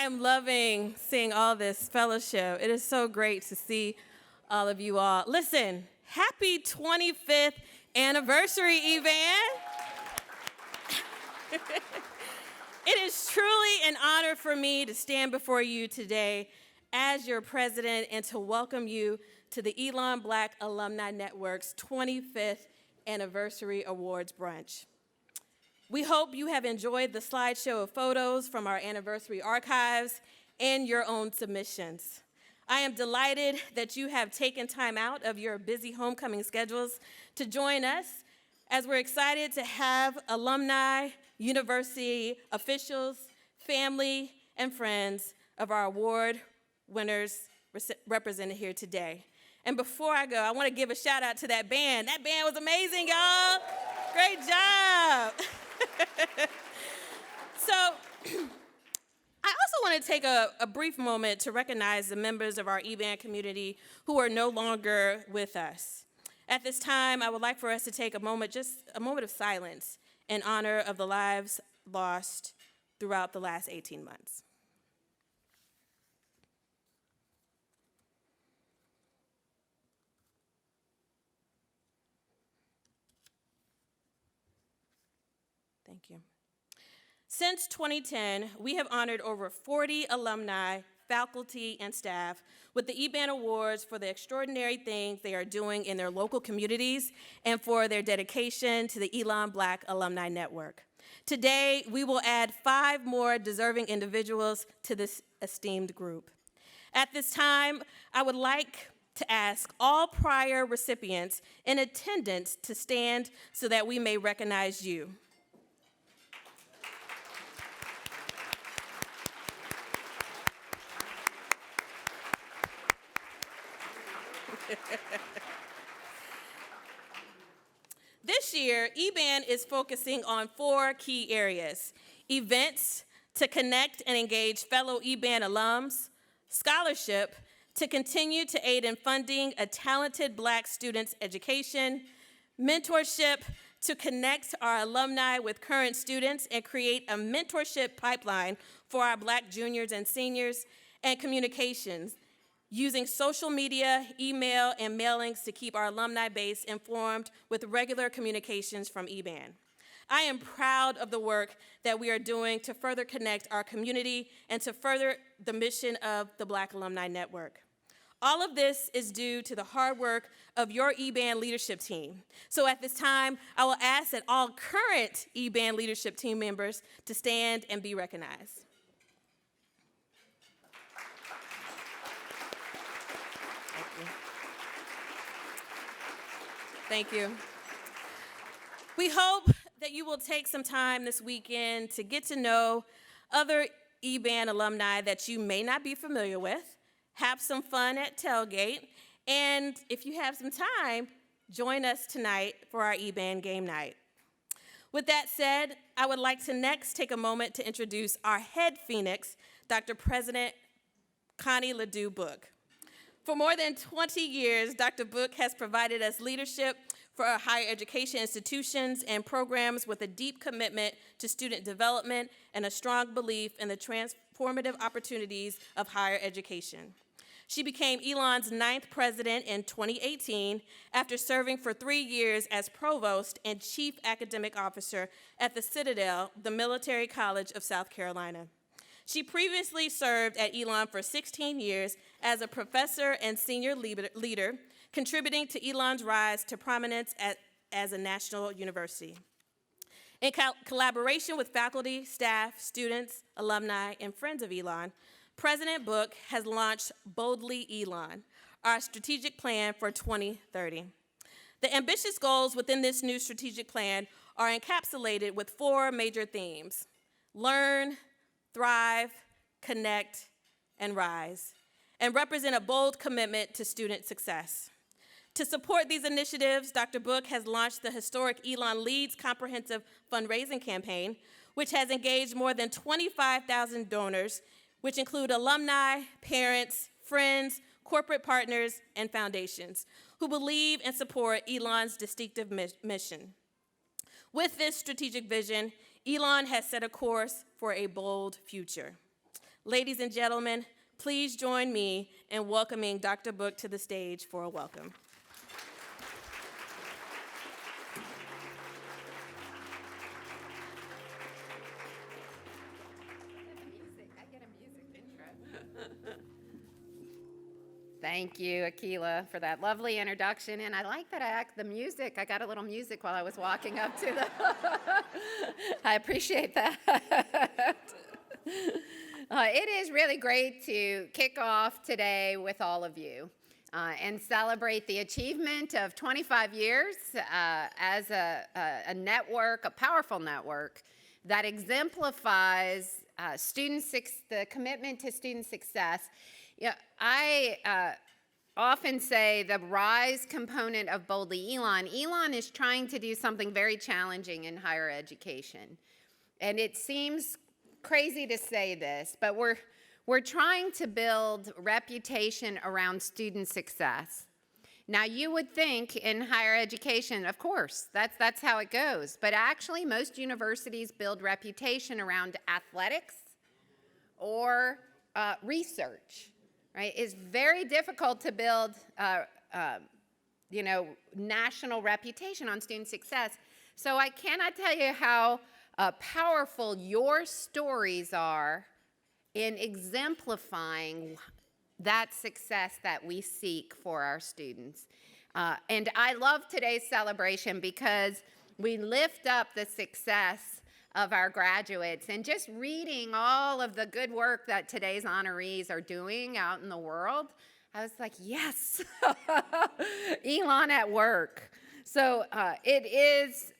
am loving seeing all this fellowship. It is so great to see all of you all. Listen, happy 25th anniversary, EBAN. It is truly an honor for me to stand before you today as your president and to welcome you to the Elon Black Alumni Network's 25th Anniversary Awards Brunch. We hope you have enjoyed the slideshow of photos from our anniversary archives and your own submissions. I am delighted that you have taken time out of your busy homecoming schedules to join us, as we're excited to have alumni, university officials, family, and friends of our award winners represented here today. And before I go, I want to give a shout out to that band. That band was amazing, y'all. Great job. So I also want to take a brief moment to recognize the members of our EBAN community who are no longer with us. At this time, I would like for us to take a moment, just a moment of silence in honor of the lives lost throughout the last 18 months. Thank you. Since 2010, we have honored over 40 alumni, faculty, and staff with the EBAN Awards for the extraordinary things they are doing in their local communities and for their dedication to the Elon Black Alumni Network. Today, we will add 5 more deserving individuals to this esteemed group. At this time, I would like to ask all prior recipients in attendance to stand so that we may recognize you. This year, EBAN is focusing on 4 key areas: events to connect and engage fellow EBAN alums, scholarship to continue to aid in funding a talented Black students' education, mentorship to connect our alumni with current students and create a mentorship pipeline for our Black juniors and seniors, and communications, using social media, email, and mailings to keep our alumni base informed with regular communications from EBAN. I am proud of the work that we are doing to further connect our community and to further the mission of the Black Alumni Network. All of this is due to the hard work of your EBAN leadership team. So at this time, I will ask that all current EBAN leadership team members to stand and be recognized. Thank you. We hope that you will take some time this weekend to get to know other EBAN alumni that you may not be familiar with, have some fun at tailgate, and if you have some time, join us tonight for our EBAN game night. With that said, I would like to next take a moment to introduce our head Phoenix, Dr. President Connie Ledoux Book. For more than 20 years, Dr. Book has provided us leadership for our higher education institutions and programs with a deep commitment to student development and a strong belief in the transformative opportunities of higher education. She became Elon's 9th president in 2018 after serving for 3 years as provost and chief academic officer at the Citadel, the Military College of South Carolina. She previously served at Elon for 16 years as a professor and senior leader, contributing to Elon's rise to prominence as a national university. In collaboration with faculty, staff, students, alumni, and friends of Elon, President Book has launched Boldly Elon, our strategic plan for 2030. The ambitious goals within this new strategic plan are encapsulated with 4 major themes: learn, thrive, connect, and rise, and represent a bold commitment to student success. To support these initiatives, Dr. Book has launched the historic Elon Leads comprehensive fundraising campaign, which has engaged more than 25,000 donors, which include alumni, parents, friends, corporate partners, and foundations, who believe and support Elon's distinctive mission. With this strategic vision, Elon has set a course for a bold future. Ladies and gentlemen, please join me in welcoming Dr. Book to the stage for a welcome. Thank you, Akila, for that lovely introduction. And I like that the music. I got a little music while I was walking up to the. I appreciate that. It is really great to kick off today with all of you and celebrate the achievement of 25 years as a network, a powerful network that exemplifies the commitment to student success. Yeah, I often say the rise component of Boldly Elon. Elon is trying to do something very challenging in higher education. And it seems crazy to say this, but we're trying to build reputation around student success. Now, you would think in higher education, of course, that's how it goes. But actually, most universities build reputation around athletics or research. Right? It's very difficult to build, national reputation on student success. So I cannot tell you how powerful your stories are in exemplifying that success that we seek for our students. And I love today's celebration because we lift up the success of our graduates, and just reading all of the good work that today's honorees are doing out in the world, I was like, yes, Elon at work. So it is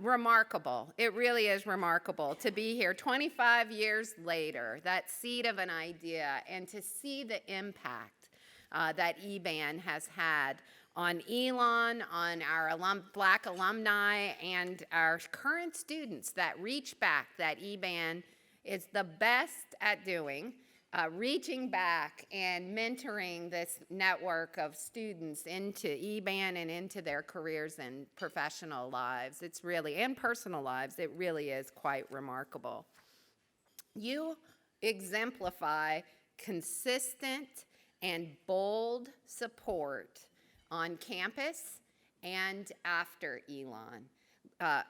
remarkable. It really is remarkable to be here 25 years later, that seed of an idea, and to see the impact that EBAN has had on Elon, on our Black alumni, and our current students that reach back, that EBAN is the best at doing, reaching back and mentoring this network of students into EBAN and into their careers and professional lives. It's really, and personal lives, it really is quite remarkable. You exemplify consistent and bold support on campus and after Elon.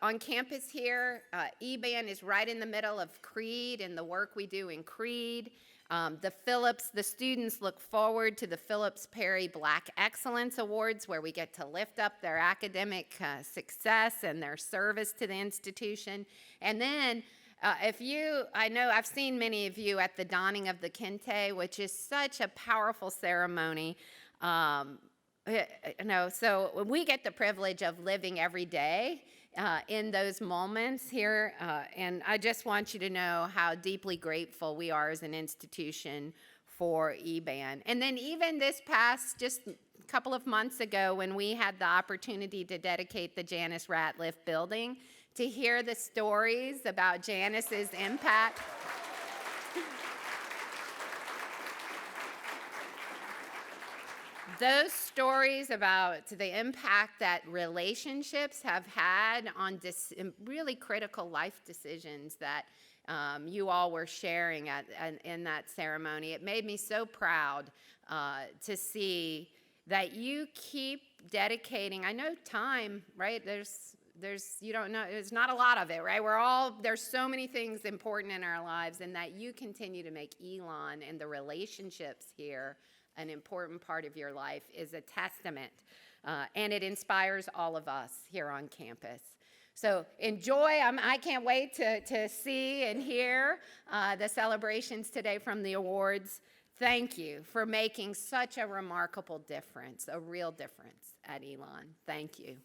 On campus here, EBAN is right in the middle of Creed and the work we do in Creed. The students look forward to the Phillips Perry Black Excellence Awards, where we get to lift up their academic success and their service to the institution. And then I know I've seen many of you at the donning of the Kente, which is such a powerful ceremony. So we get the privilege of living every day in those moments here, and I just want you to know how deeply grateful we are as an institution for EBAN. And then even this past, just a couple of months ago, when we had the opportunity to dedicate the Janice Ratliff building, to hear the stories about Janice's impact. Those stories about the impact that relationships have had on really critical life decisions that you all were sharing in that ceremony. It made me so proud to see that you keep dedicating. I know time, right? You don't know, there's not a lot of it, right? There's so many things important in our lives, and that you continue to make Elon and the relationships here an important part of your life is a testament, and it inspires all of us here on campus. So enjoy. I can't wait to see and hear the celebrations today from the awards. Thank you for making such a remarkable difference, a real difference at Elon. Thank you.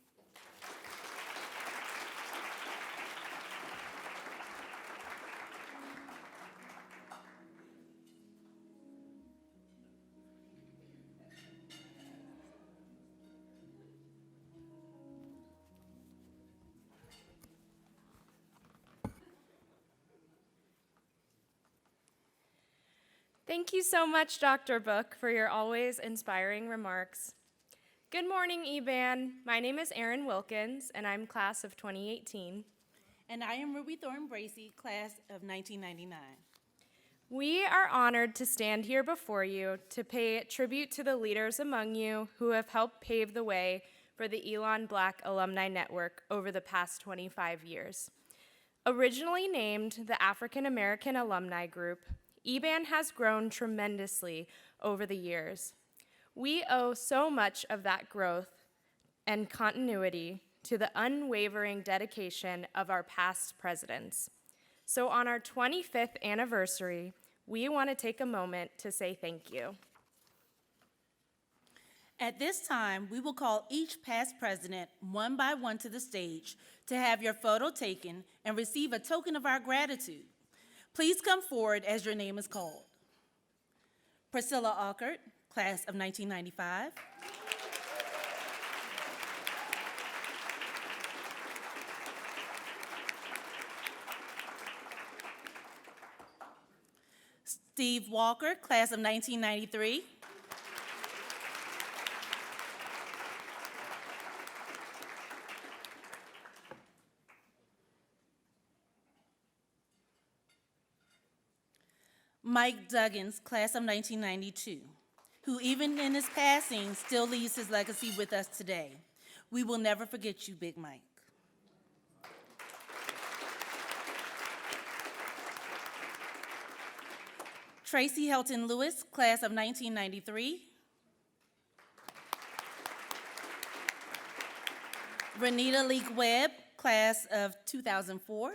Thank you so much, Dr. Book, for your always inspiring remarks. Good morning, EBAN. My name is Erin Wilkins, and I'm class of 2018. And I am Ruby Thorne Bracey, class of 1999. We are honored to stand here before you to pay tribute to the leaders among you who have helped pave the way for the Elon Black Alumni Network over the past 25 years. Originally named the African American Alumni Group, EBAN has grown tremendously over the years. We owe so much of that growth and continuity to the unwavering dedication of our past presidents. So on our 25th anniversary, we want to take a moment to say thank you. At this time, we will call each past president one by one to the stage to have your photo taken and receive a token of our gratitude. Please come forward as your name is called. Priscilla Alkert, class of 1995. Steve Walker, class of 1993. Mike Duggins, class of 1992, who even in his passing still leaves his legacy with us today. We will never forget you, Big Mike. Tracy Helton Lewis, class of 1993. Renita Leak Webb, class of 2004.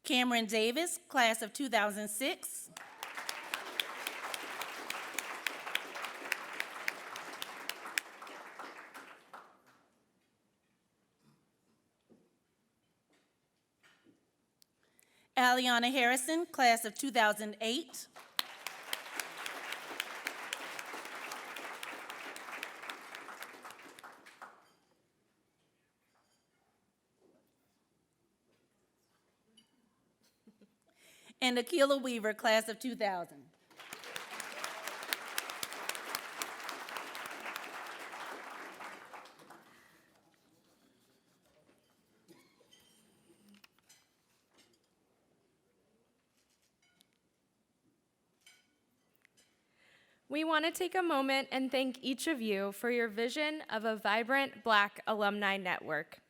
Cameron Davis, class of 2006. Aliana Harrison, class of 2008. And Akila Weaver, class of 2000. We want to take a moment and thank each of you for your vision of a vibrant Black alumni network.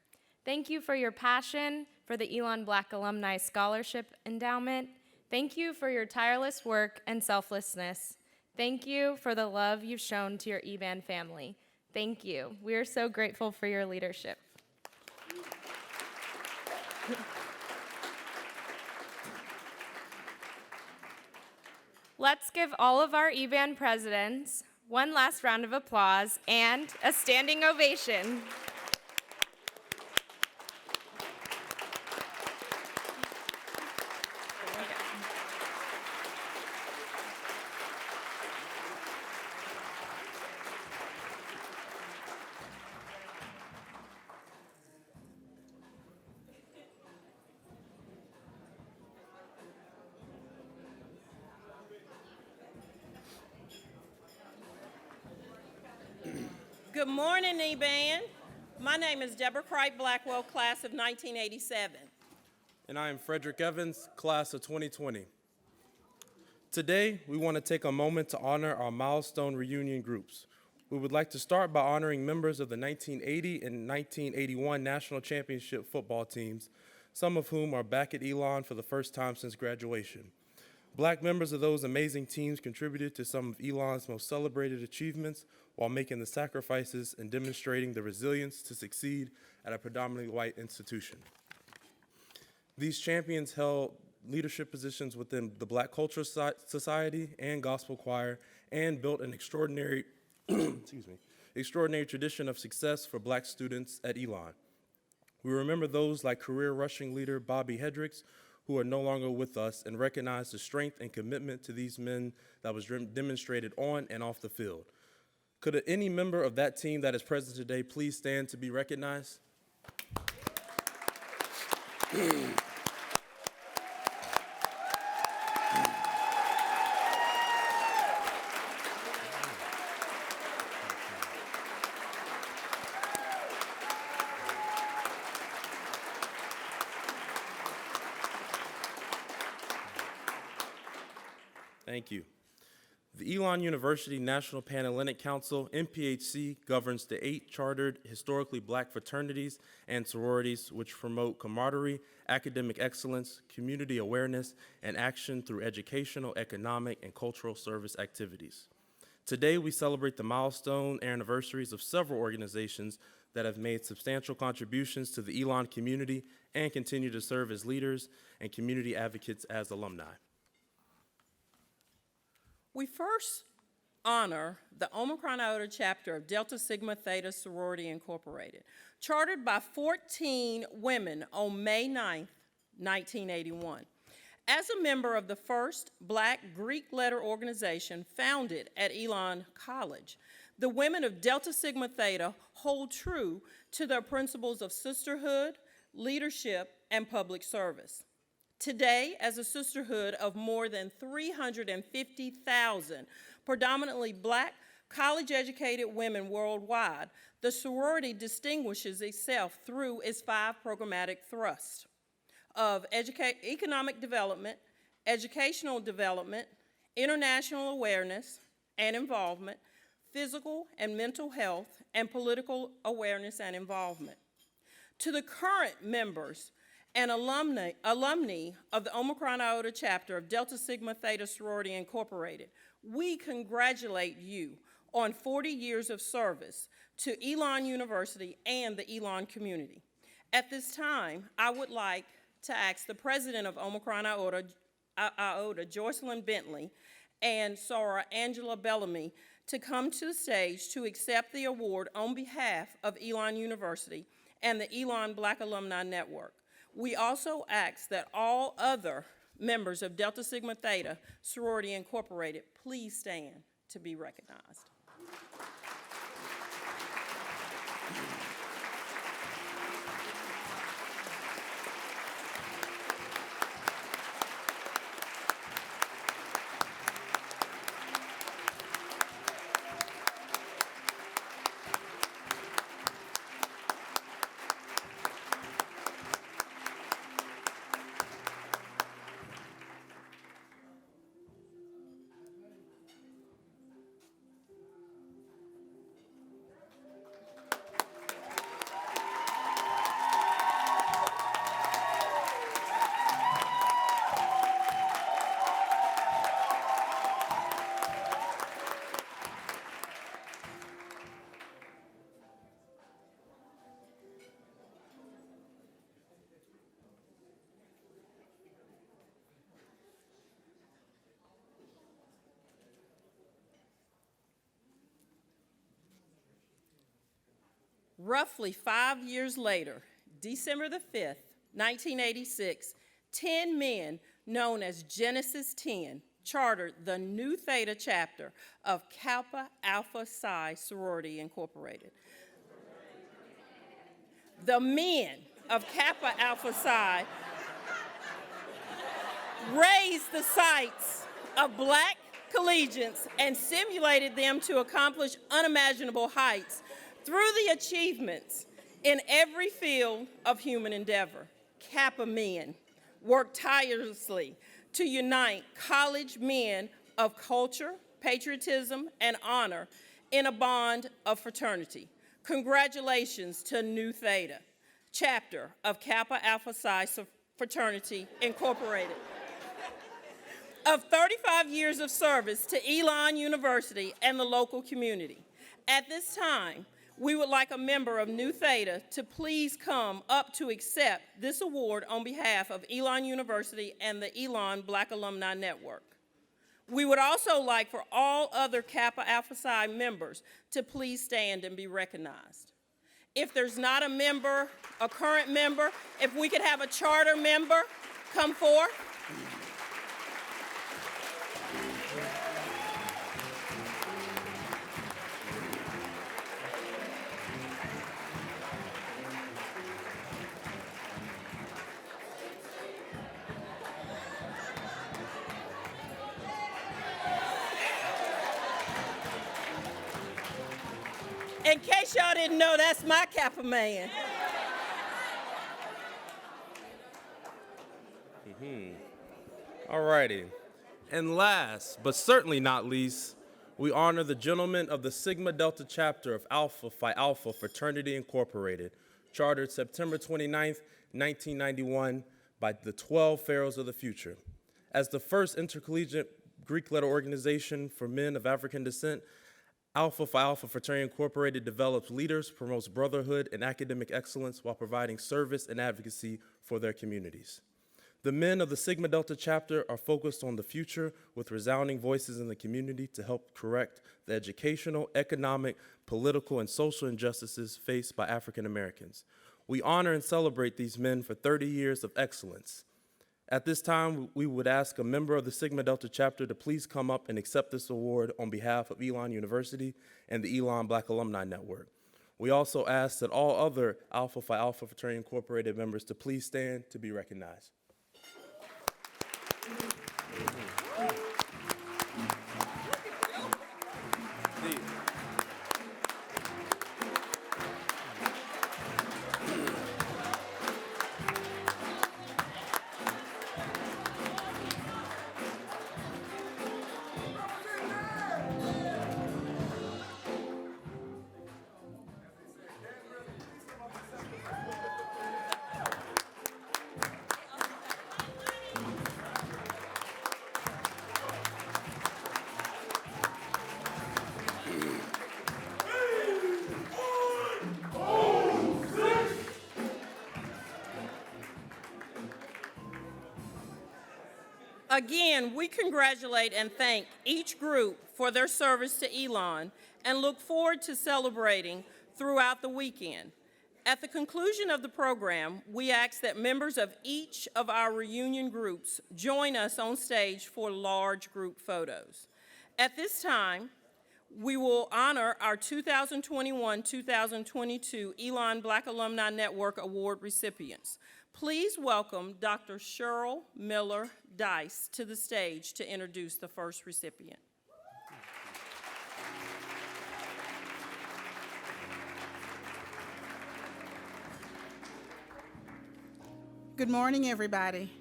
Thank you for your passion for the Elon Black Alumni Scholarship Endowment. Thank you for your tireless work and selflessness. Thank you for the love you've shown to your EBAN family. Thank you. We are so grateful for your leadership. Let's give all of our EBAN presidents one last round of applause and a standing ovation. Good morning, EBAN. My name is Deborah Cripe Blackwell, class of 1987. And I am Frederick Evans, class of 2020. Today, we want to take a moment to honor our milestone reunion groups. We would like to start by honoring members of the 1980 and 1981 National Championship football teams, some of whom are back at Elon for the first time since graduation. Black members of those amazing teams contributed to some of Elon's most celebrated achievements while making the sacrifices and demonstrating the resilience to succeed at a predominantly white institution. These champions held leadership positions within the Black Cultural Society and Gospel Choir and built an extraordinary, extraordinary tradition of success for Black students at Elon. We remember those like career rushing leader Bobby Hedricks, who are no longer with us, and recognize the strength and commitment to these men that was demonstrated on and off the field. Could any member of that team that is present today please stand to be recognized? Thank you. The Elon University National Panhellenic Council, NPHC, governs the 8 chartered historically black fraternities and sororities which promote camaraderie, academic excellence, community awareness, and action through educational, economic, and cultural service activities. Today, we celebrate the milestone anniversaries of several organizations that have made substantial contributions to the Elon community and continue to serve as leaders and community advocates as alumni. We first honor the Omicron Iota chapter of Delta Sigma Theta Sorority Incorporated, chartered by 14 women on May 9th, 1981. As a member of the first Black Greek letter organization founded at Elon College, the women of Delta Sigma Theta hold true to their principles of sisterhood, leadership, and public service. Today, as a sisterhood of more than 350,000 predominantly Black, college-educated women worldwide, the sorority distinguishes itself through its 5 programmatic thrusts of economic development, educational development, international awareness and involvement, physical and mental health, and political awareness and involvement. To the current members and alumni of the Omicron Iota chapter of Delta Sigma Theta Sorority Incorporated, we congratulate you on 40 years of service to Elon University and the Elon community. At this time, I would like to ask the president of Omicron Iota, Joycelyn Bentley, and Sarah Angela Bellamy to come to the stage to accept the award on behalf of Elon University and the Elon Black Alumni Network. We also ask that all other members of Delta Sigma Theta Sorority Incorporated please stand to be recognized. Roughly 5 years later, December the 5th, 1986, 10 men known as Genesis 10 chartered the new Theta chapter of Kappa Alpha Psi Sorority Incorporated. The men of Kappa Alpha Psi raised the sights of Black collegians and stimulated them to accomplish unimaginable heights through the achievements in every field of human endeavor. Kappa men worked tirelessly to unite college men of culture, patriotism, and honor in a bond of fraternity. Congratulations to Nu Theta, chapter of Kappa Alpha Psi Fraternity Incorporated. Of 35 years of service to Elon University and the local community. At this time, we would like a member of Nu Theta to please come up to accept this award on behalf of Elon University and the Elon Black Alumni Network. We would also like for all other Kappa Alpha Psi members to please stand and be recognized. If there's not a member, a current member, if we could have a charter member come forth. In case y'all didn't know, that's my Kappa man. All righty. And last, but certainly not least, we honor the gentlemen of the Sigma Delta chapter of Alpha Phi Alpha Fraternity Incorporated, chartered September 29th, 1991 by the 12 Pharaohs of the Future. As the first intercollegiate Greek letter organization for men of African descent, Alpha Phi Alpha Fraternity Incorporated develops leaders, promotes brotherhood and academic excellence while providing service and advocacy for their communities. The men of the Sigma Delta chapter are focused on the future with resounding voices in the community to help correct the educational, economic, political, and social injustices faced by African Americans. We honor and celebrate these men for 30 years of excellence. At this time, we would ask a member of the Sigma Delta chapter to please come up and accept this award on behalf of Elon University and the Elon Black Alumni Network. We also ask that all other Alpha Phi Alpha Fraternity Incorporated members to please stand to be recognized. Again, we congratulate and thank each group for their service to Elon and look forward to celebrating throughout the weekend. At the conclusion of the program, we ask that members of each of our reunion groups join us on stage for large group photos. At this time, we will honor our 2021-2022 Elon Black Alumni Network Award recipients. Please welcome Dr. Cheryl Miller Dice to the stage to introduce the first recipient. Good morning, everybody.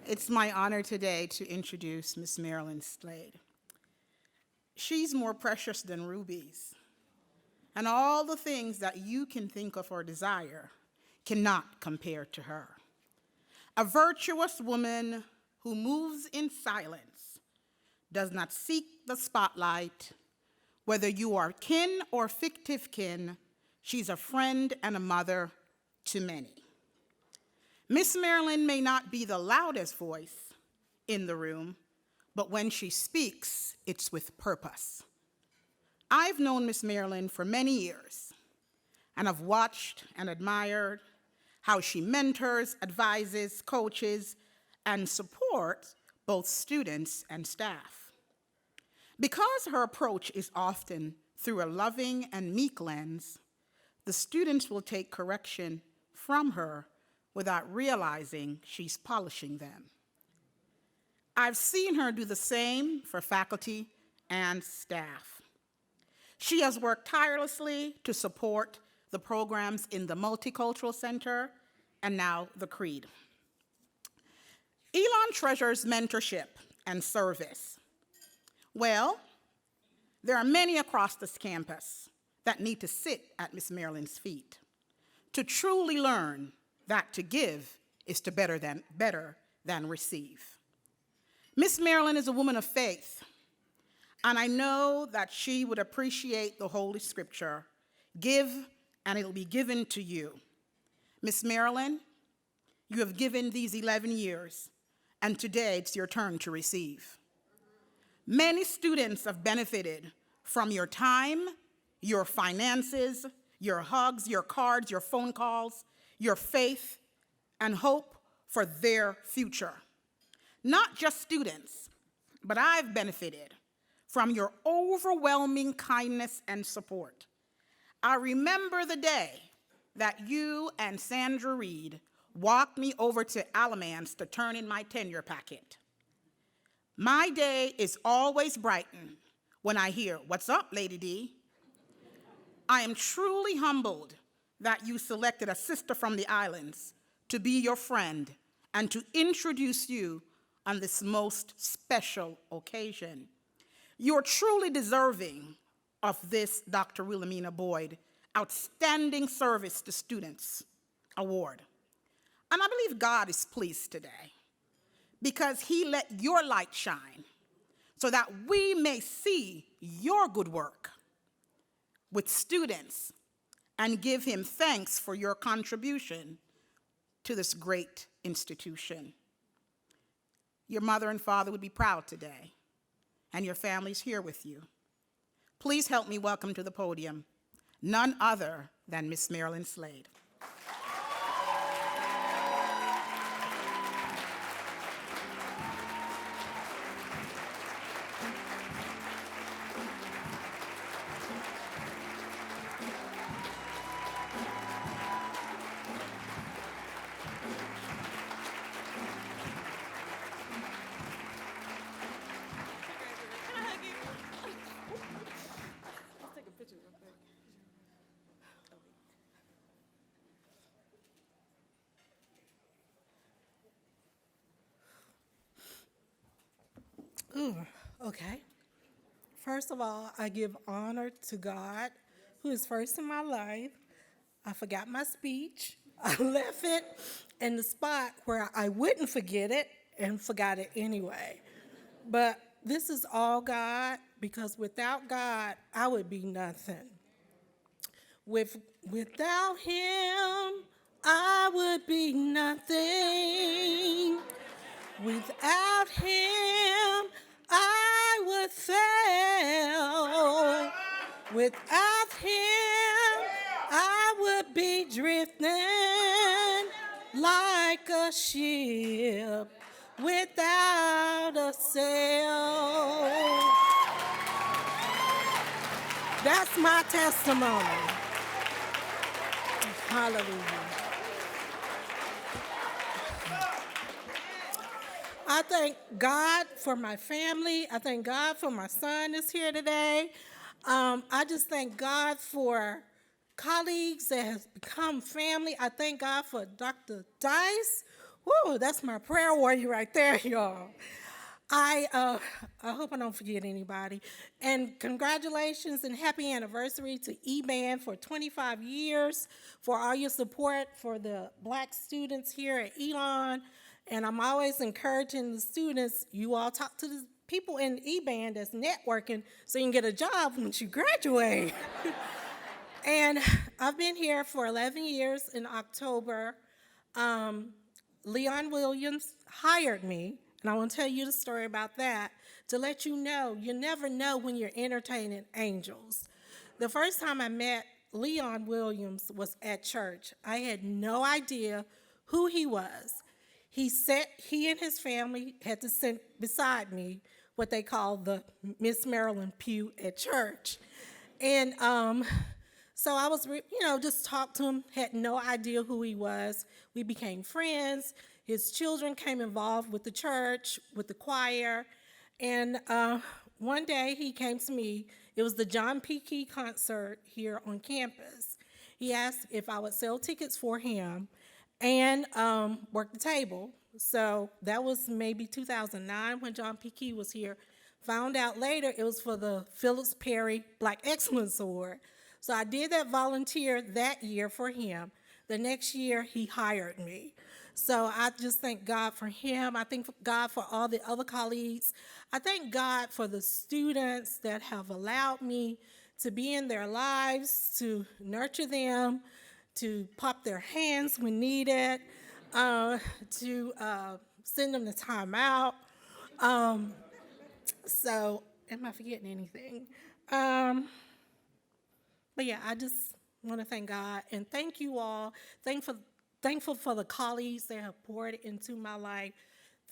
It's my honor today to introduce Miss Marilyn Slade. She's more precious than rubies, and all the things that you can think of or desire cannot compare to her. A virtuous woman who moves in silence, does not seek the spotlight. Whether you are kin or fictive kin, she's a friend and a mother to many. Miss Marilyn may not be the loudest voice in the room, but when she speaks, it's with purpose. I've known Miss Marilyn for many years, and I've watched and admired how she mentors, advises, coaches, and supports both students and staff. Because her approach is often through a loving and meek lens, the students will take correction from her without realizing she's polishing them. I've seen her do the same for faculty and staff. She has worked tirelessly to support the programs in the Multicultural Center and now the Creed. Elon treasures mentorship and service. Well, there are many across this campus that need to sit at Miss Marilyn's feet to truly learn that to give is to better than receive. Miss Marilyn is a woman of faith, and I know that she would appreciate the Holy Scripture, give and it'll be given to you. Miss Marilyn, you have given these 11 years, and today it's your turn to receive. Many students have benefited from your time, your finances, your hugs, your cards, your phone calls, your faith, and hope for their future. Not just students, but I've benefited from your overwhelming kindness and support. I remember the day that you and Sandra Reed walked me over to Alumnus to turn in my tenure packet. My day is always brightened when I hear, "What's up, Lady D?" I am truly humbled that you selected a sister from the islands to be your friend and to introduce you on this most special occasion. You're truly deserving of this Dr. Wilhelmina Boyd Outstanding Service to Students Award. And I believe God is pleased today because he let your light shine so that we may see your good work with students and give him thanks for your contribution to this great institution. Your mother and father would be proud today, and your family's here with you. Please help me welcome to the podium none other than Miss Marilyn Slade. Ooh, okay. First of all, I give honor to God, who is first in my life. I forgot my speech. I left it in the spot where I wouldn't forget it and forgot it anyway. But this is all God, because without God, I would be nothing. Without him, I would be nothing. Without him, I would fail. Without him, I would be drifting like a ship without a sail. That's my testimony. Hallelujah. I thank God for my family. I thank God for my son that's here today. I just thank God for colleagues that have become family. I thank God for Dr. Giles. Woo, that's my prayer warrior right there, y'all. I hope I don't forget anybody. And congratulations and happy anniversary to EBAN for 25 years, for all your support for the Black students here at Elon. And I'm always encouraging the students, you all talk to the people in EBAN that's networking so you can get a job once you graduate. And I've been here for 11 years in October. Leon Williams hired me, and I want to tell you the story about that, to let you know, you never know when you're entertaining angels. The first time I met Leon Williams was at church. I had no idea who he was. He and his family had to sit beside me, what they call the Miss Marilyn pew at church. And so I was, just talked to him, had no idea who he was. We became friends. His children came involved with the church, with the choir. And one day he came to me. It was the John P. Key concert here on campus. He asked if I would sell tickets for him and work the table. So that was maybe 2009 when John P. Key was here. Found out later it was for the Phillips Perry Black Excellence Award. So I did that volunteer that year for him. The next year he hired me. So I just thank God for him. I thank God for all the other colleagues. I thank God for the students that have allowed me to be in their lives, to nurture them, to pop their hands when needed, to send them to timeout. So, am I forgetting anything? But yeah, I just want to thank God and thank you all. Thankful for the colleagues that have poured into my life.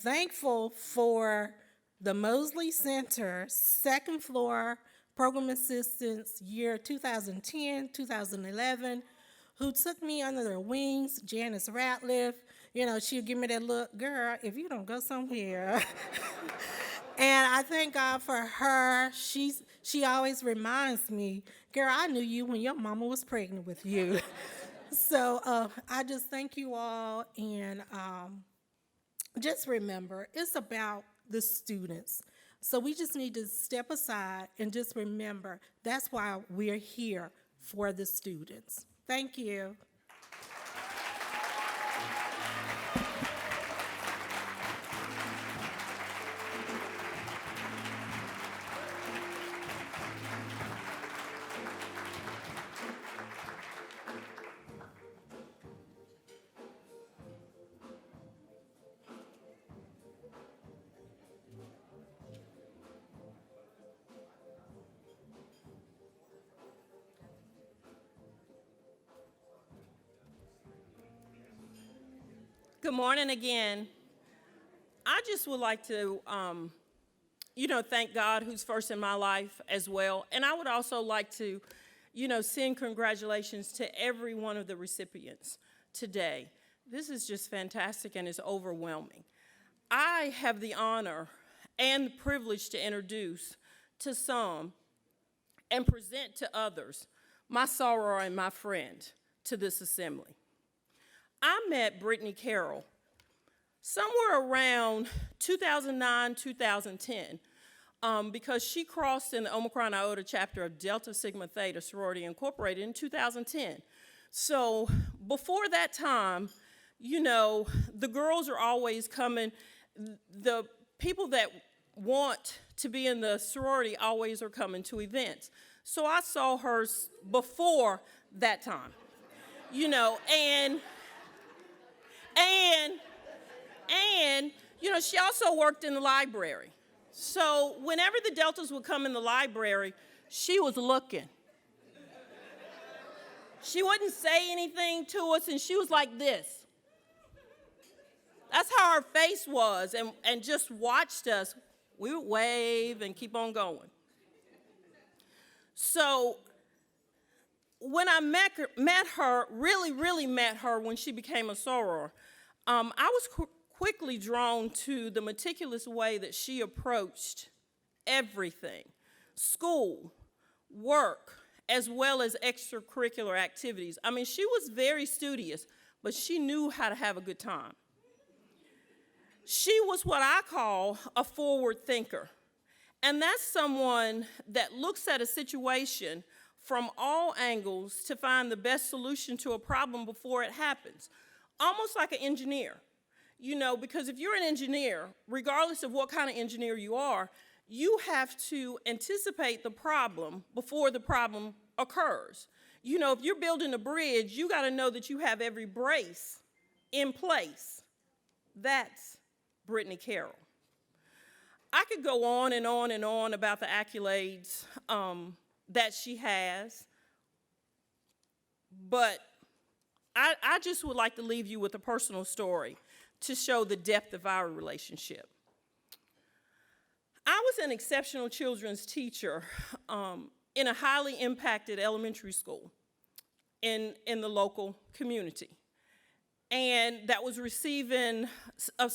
Thankful for the Mosley Center, second floor program assistants, year 2010, 2011, who took me under their wings. Janice Ratliff, she'll give me that look, girl, if you don't go somewhere. And I thank God for her. She always reminds me, girl, I knew you when your mama was pregnant with you. So I just thank you all, and just remember, it's about the students. So we just need to step aside and just remember that's why we're here, for the students. Thank you. Good morning again. I just would like to, thank God who's first in my life as well. And I would also like to, send congratulations to every one of the recipients today. This is just fantastic and it's overwhelming. I have the honor and the privilege to introduce to some and present to others my soror and my friend to this assembly. I met Brittany Carroll somewhere around 2009, 2010, because she crossed in the Omicron Iota chapter of Delta Sigma Theta Sorority Incorporated in 2010. So before that time, the girls are always coming. The people that want to be in the sorority always are coming to events. So I saw her before that time, and she also worked in the library. So whenever the Deltas would come in the library, she was looking. She wouldn't say anything to us, and she was like this. That's how her face was, and just watched us. We would wave and keep on going. So when I met her, really met her when she became a soror, I was quickly drawn to the meticulous way that she approached everything, school, work, as well as extracurricular activities. I mean, she was very studious, but she knew how to have a good time. She was what I call a forward thinker, and that's someone that looks at a situation from all angles to find the best solution to a problem before it happens, almost like an engineer. Because if you're an engineer, regardless of what kind of engineer you are, you have to anticipate the problem before the problem occurs. If you're building a bridge, you got to know that you have every brace in place. That's Brittany Carroll. I could go on and on and on about the accolades that she has, but I just would like to leave you with a personal story to show the depth of our relationship. I was an exceptional children's teacher in a highly impacted elementary school in the local community, and that was receiving a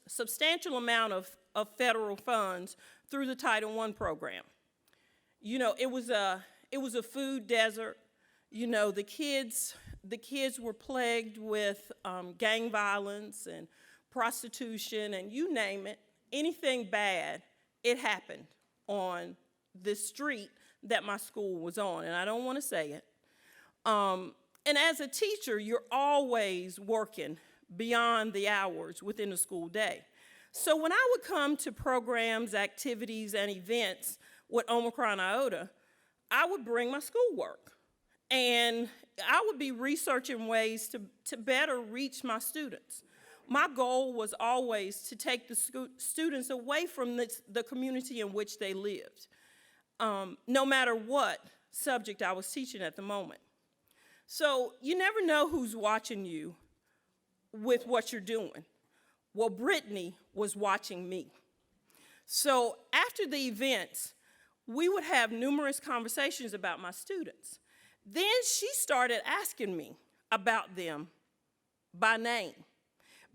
substantial amount of federal funds through the Title I program. It was a food desert. The kids were plagued with gang violence and prostitution, and you name it, anything bad, it happened on this street that my school was on, and I don't want to say it. And as a teacher, you're always working beyond the hours within the school day. So when I would come to programs, activities, and events with Omicron Iota, I would bring my schoolwork. And I would be researching ways to better reach my students. My goal was always to take the students away from the community in which they lived, no matter what subject I was teaching at the moment. So you never know who's watching you with what you're doing. Well, Brittany was watching me. So after the events, we would have numerous conversations about my students. Then she started asking me about them by name,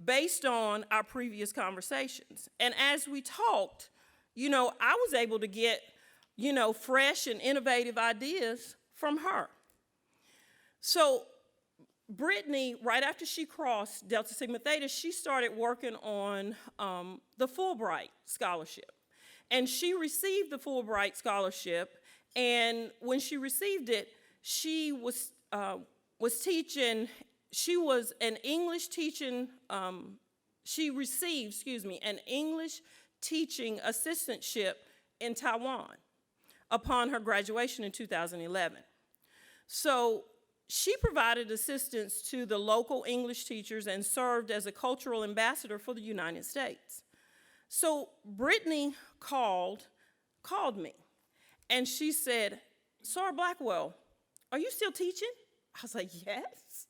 based on our previous conversations. And as we talked, I was able to get, fresh and innovative ideas from her. So Brittany, right after she crossed Delta Sigma Theta, she started working on the Fulbright Scholarship. And she received the Fulbright Scholarship, and when she received it, she was teaching, she was an English teaching, she received, an English teaching assistantship in Taiwan upon her graduation in 2011. So she provided assistance to the local English teachers and served as a cultural ambassador for the United States. So Brittany called me, and she said, "Sarah Blackwell, are you still teaching?" I was like, "Yes."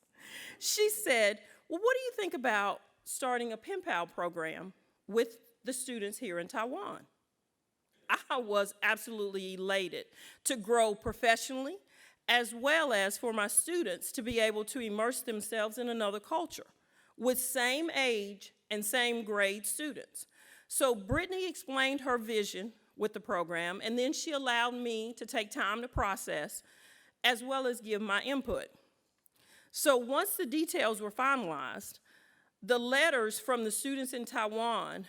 She said, "Well, what do you think about starting a pen pal program with the students here in Taiwan?" I was absolutely elated to grow professionally, as well as for my students to be able to immerse themselves in another culture with same age and same grade students. So Brittany explained her vision with the program, and then she allowed me to take time to process, as well as give my input. So once the details were finalized, the letters from the students in Taiwan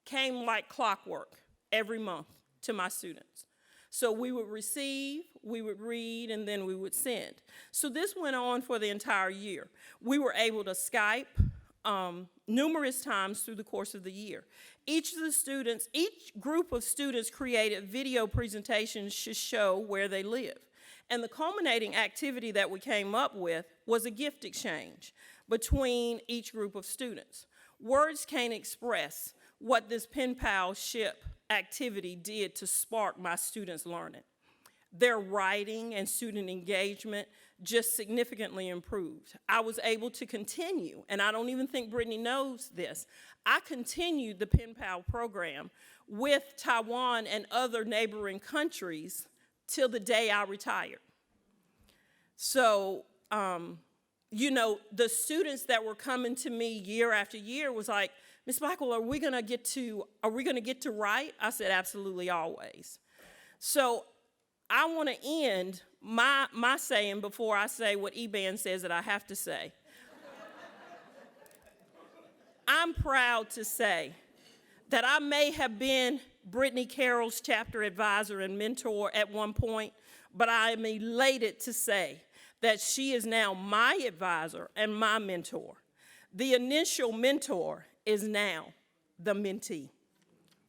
came like clockwork every month to my students. So we would receive, we would read, and then we would send. So this went on for the entire year. We were able to Skype numerous times through the course of the year. Each group of students created video presentations to show where they live. And the culminating activity that we came up with was a gift exchange between each group of students. Words can't express what this pen palship activity did to spark my students' learning. Their writing and student engagement just significantly improved. I was able to continue, and I don't even think Brittany knows this, I continued the pen pal program with Taiwan and other neighboring countries till the day I retired. So, the students that were coming to me year after year was like, "Ms. Blackwell, are we gonna get to write?" I said, "Absolutely, always." So I wanna end my saying before I say what EBAN says that I have to say. I'm proud to say that I may have been Brittany Carroll's chapter advisor and mentor at one point, but I am elated to say that she is now my advisor and my mentor. The initial mentor is now the mentee.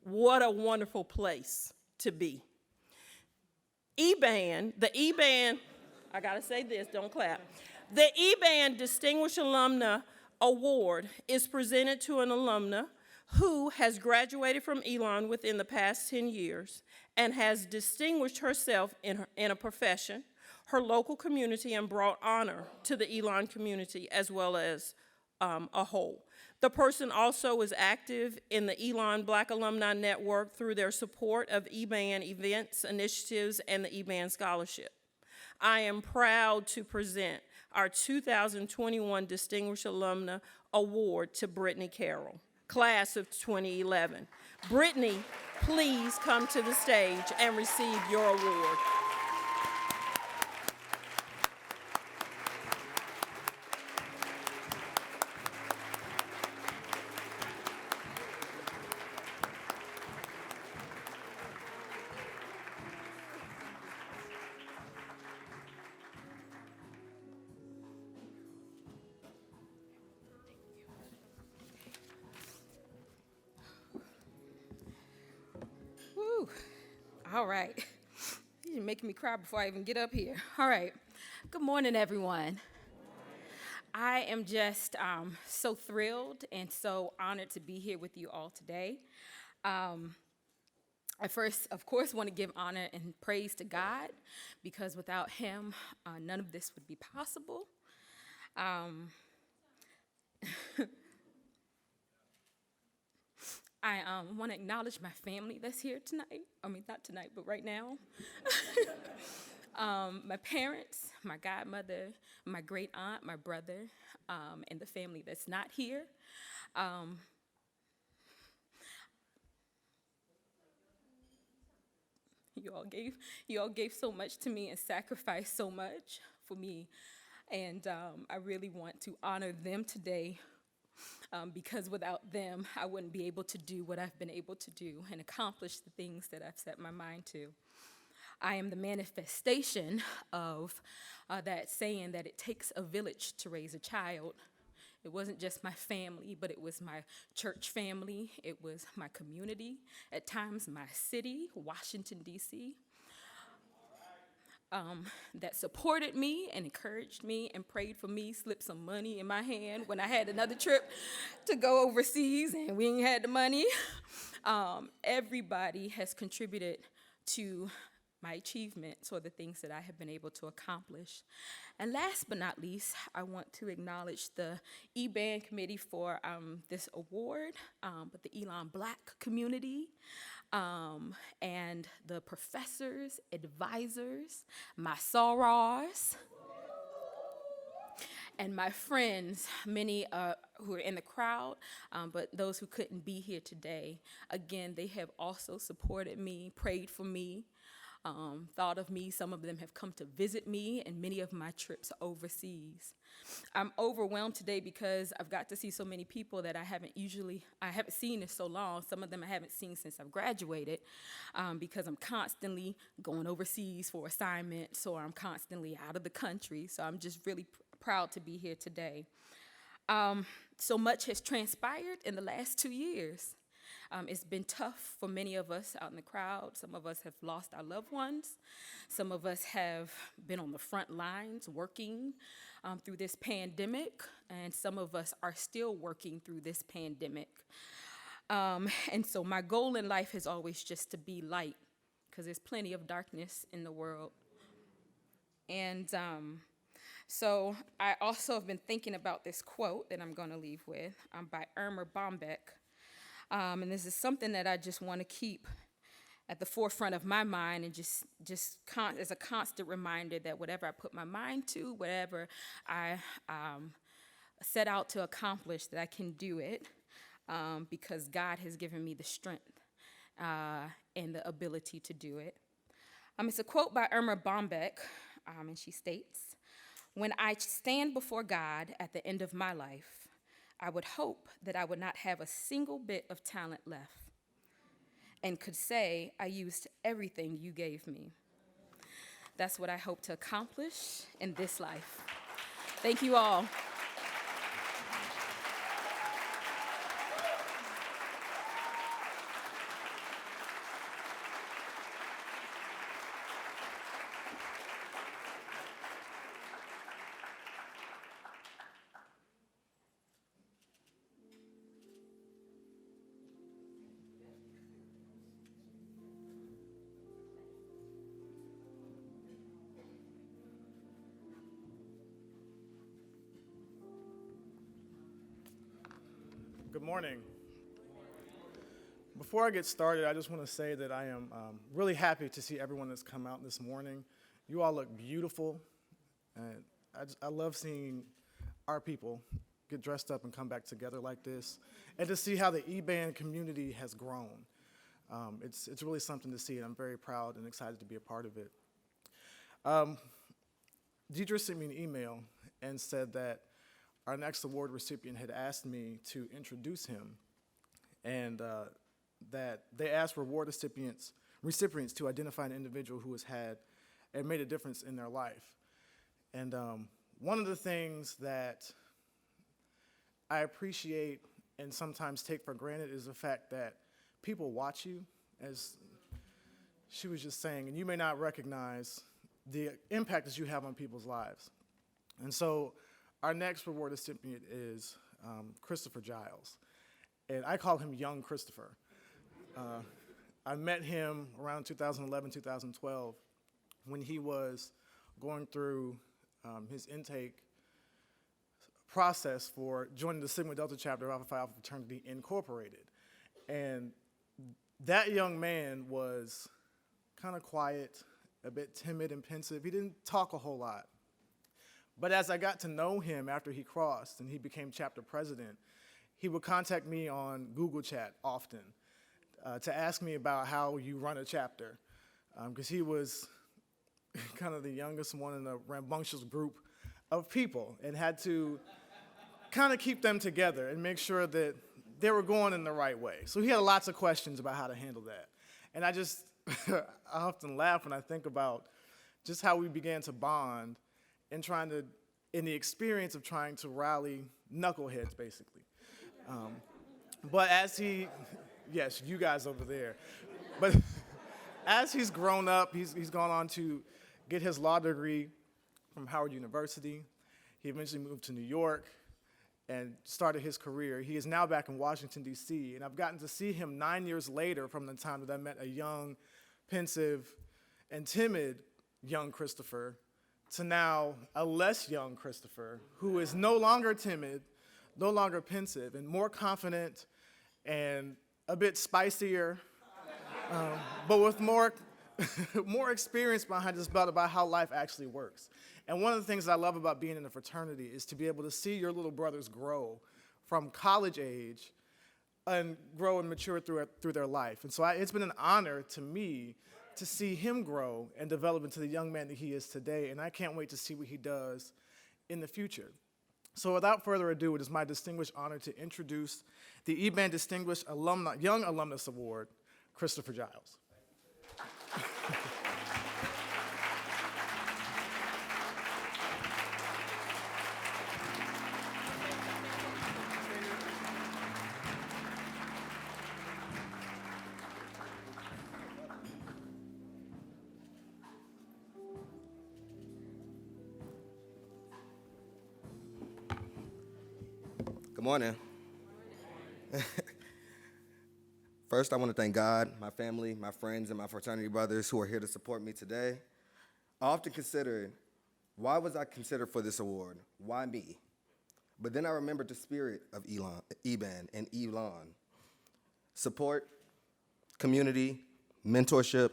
What a wonderful place to be. EBAN, I gotta say this, don't clap. The EBAN Distinguished Alumna Award is presented to an alumna who has graduated from Elon within the past 10 years and has distinguished herself in a profession, her local community, and brought honor to the Elon community as well as a whole. The person also is active in the Elon Black Alumni Network through their support of EBAN events, initiatives, and the EBAN Scholarship. I am proud to present our 2021 Distinguished Alumna Award to Brittany Carroll, class of 2011. Brittany, please come to the stage and receive your award. Woo. All right. You're making me cry before I even get up here. All right. Good morning, everyone. I am just so thrilled and so honored to be here with you all today. I first, of course, want to give honor and praise to God, because without him, none of this would be possible. I want to acknowledge my family that's here tonight. I mean, not tonight, but right now. My parents, my godmother, my great aunt, my brother, and the family that's not here. You all gave so much to me and sacrificed so much for me. And I really want to honor them today because without them, I wouldn't be able to do what I've been able to do and accomplish the things that I've set my mind to. I am the manifestation of that saying that it takes a village to raise a child. It wasn't just my family, but it was my church family. It was my community, at times my city, Washington, D.C., that supported me and encouraged me and prayed for me, slipped some money in my hand when I had another trip to go overseas and we ain't had the money. Everybody has contributed to my achievements or the things that I have been able to accomplish. And last but not least, I want to acknowledge the EBAN committee for this award, but the Elon Black community, and the professors, advisors, my sorors, and my friends, many who are in the crowd, but those who couldn't be here today. Again, they have also supported me, prayed for me, thought of me. Some of them have come to visit me in many of my trips overseas. I'm overwhelmed today because I've got to see so many people that I haven't seen in so long. Some of them I haven't seen since I've graduated because I'm constantly going overseas for assignments or I'm constantly out of the country. So I'm just really proud to be here today. So much has transpired in the last 2 years. It's been tough for many of us out in the crowd. Some of us have lost our loved ones. Some of us have been on the front lines working through this pandemic, and some of us are still working through this pandemic. And so my goal in life is always just to be light, because there's plenty of darkness in the world. And so I also have been thinking about this quote that I'm going to leave with by Irma Bombeck. And this is something that I just want to keep at the forefront of my mind and just as a constant reminder that whatever I put my mind to, whatever I set out to accomplish, that I can do it because God has given me the strength and the ability to do it. It's a quote by Irma Bombeck, and she states, "When I stand before God at the end of my life, I would hope that I would not have a single bit of talent left and could say I used everything you gave me." That's what I hope to accomplish in this life. Thank you all. Good morning. Before I get started, I just want to say that I am really happy to see everyone that's come out this morning. You all look beautiful, and I love seeing our people get dressed up and come back together like this, and to see how the EBAN community has grown. It's really something to see, and I'm very proud and excited to be a part of it. Deidre sent me an email and said that our next award recipient had asked me to introduce him, and that they asked reward recipients to identify an individual who has had and made a difference in their life. And one of the things that I appreciate and sometimes take for granted is the fact that people watch you, as she was just saying, and you may not recognize the impact that you have on people's lives. And so our next reward recipient is Christopher Giles, and I call him Young Christopher. I met him around 2011, 2012, when he was going through his intake process for joining the Sigma Delta chapter of Alpha Phi Alpha Fraternity Incorporated. And that young man was kind of quiet, a bit timid and pensive. He didn't talk a whole lot. But as I got to know him after he crossed and he became chapter president, he would contact me on Google Chat often to ask me about how you run a chapter, because he was kind of the youngest one in a rambunctious group of people and had to kind of keep them together and make sure that they were going in the right way. So he had lots of questions about how to handle that. And I often laugh when I think about just how we began to bond in the experience of trying to rally knuckleheads, basically. But yes, you guys over there. But as he's grown up, he's gone on to get his law degree from Howard University. He eventually moved to New York and started his career. He is now back in Washington, D.C., and I've gotten to see him 9 years later from the time that I met a young, pensive, and timid young Christopher to now a less young Christopher who is no longer timid, no longer pensive, and more confident and a bit spicier, but with more experience behind his belt about how life actually works. And one of the things that I love about being in a fraternity is to be able to see your little brothers grow from college age and grow and mature through their life. And so it's been an honor to me to see him grow and develop into the young man that he is today, and I can't wait to see what he does in the future. So without further ado, it is my distinguished honor to introduce the EBAN Distinguished Young Alumnus Award, Christopher Giles. Good morning. First, I want to thank God, my family, my friends, and my fraternity brothers who are here to support me today. I often considered, why was I considered for this award? Why me? But then I remembered the spirit of EBAN and Elon. Support, community, mentorship,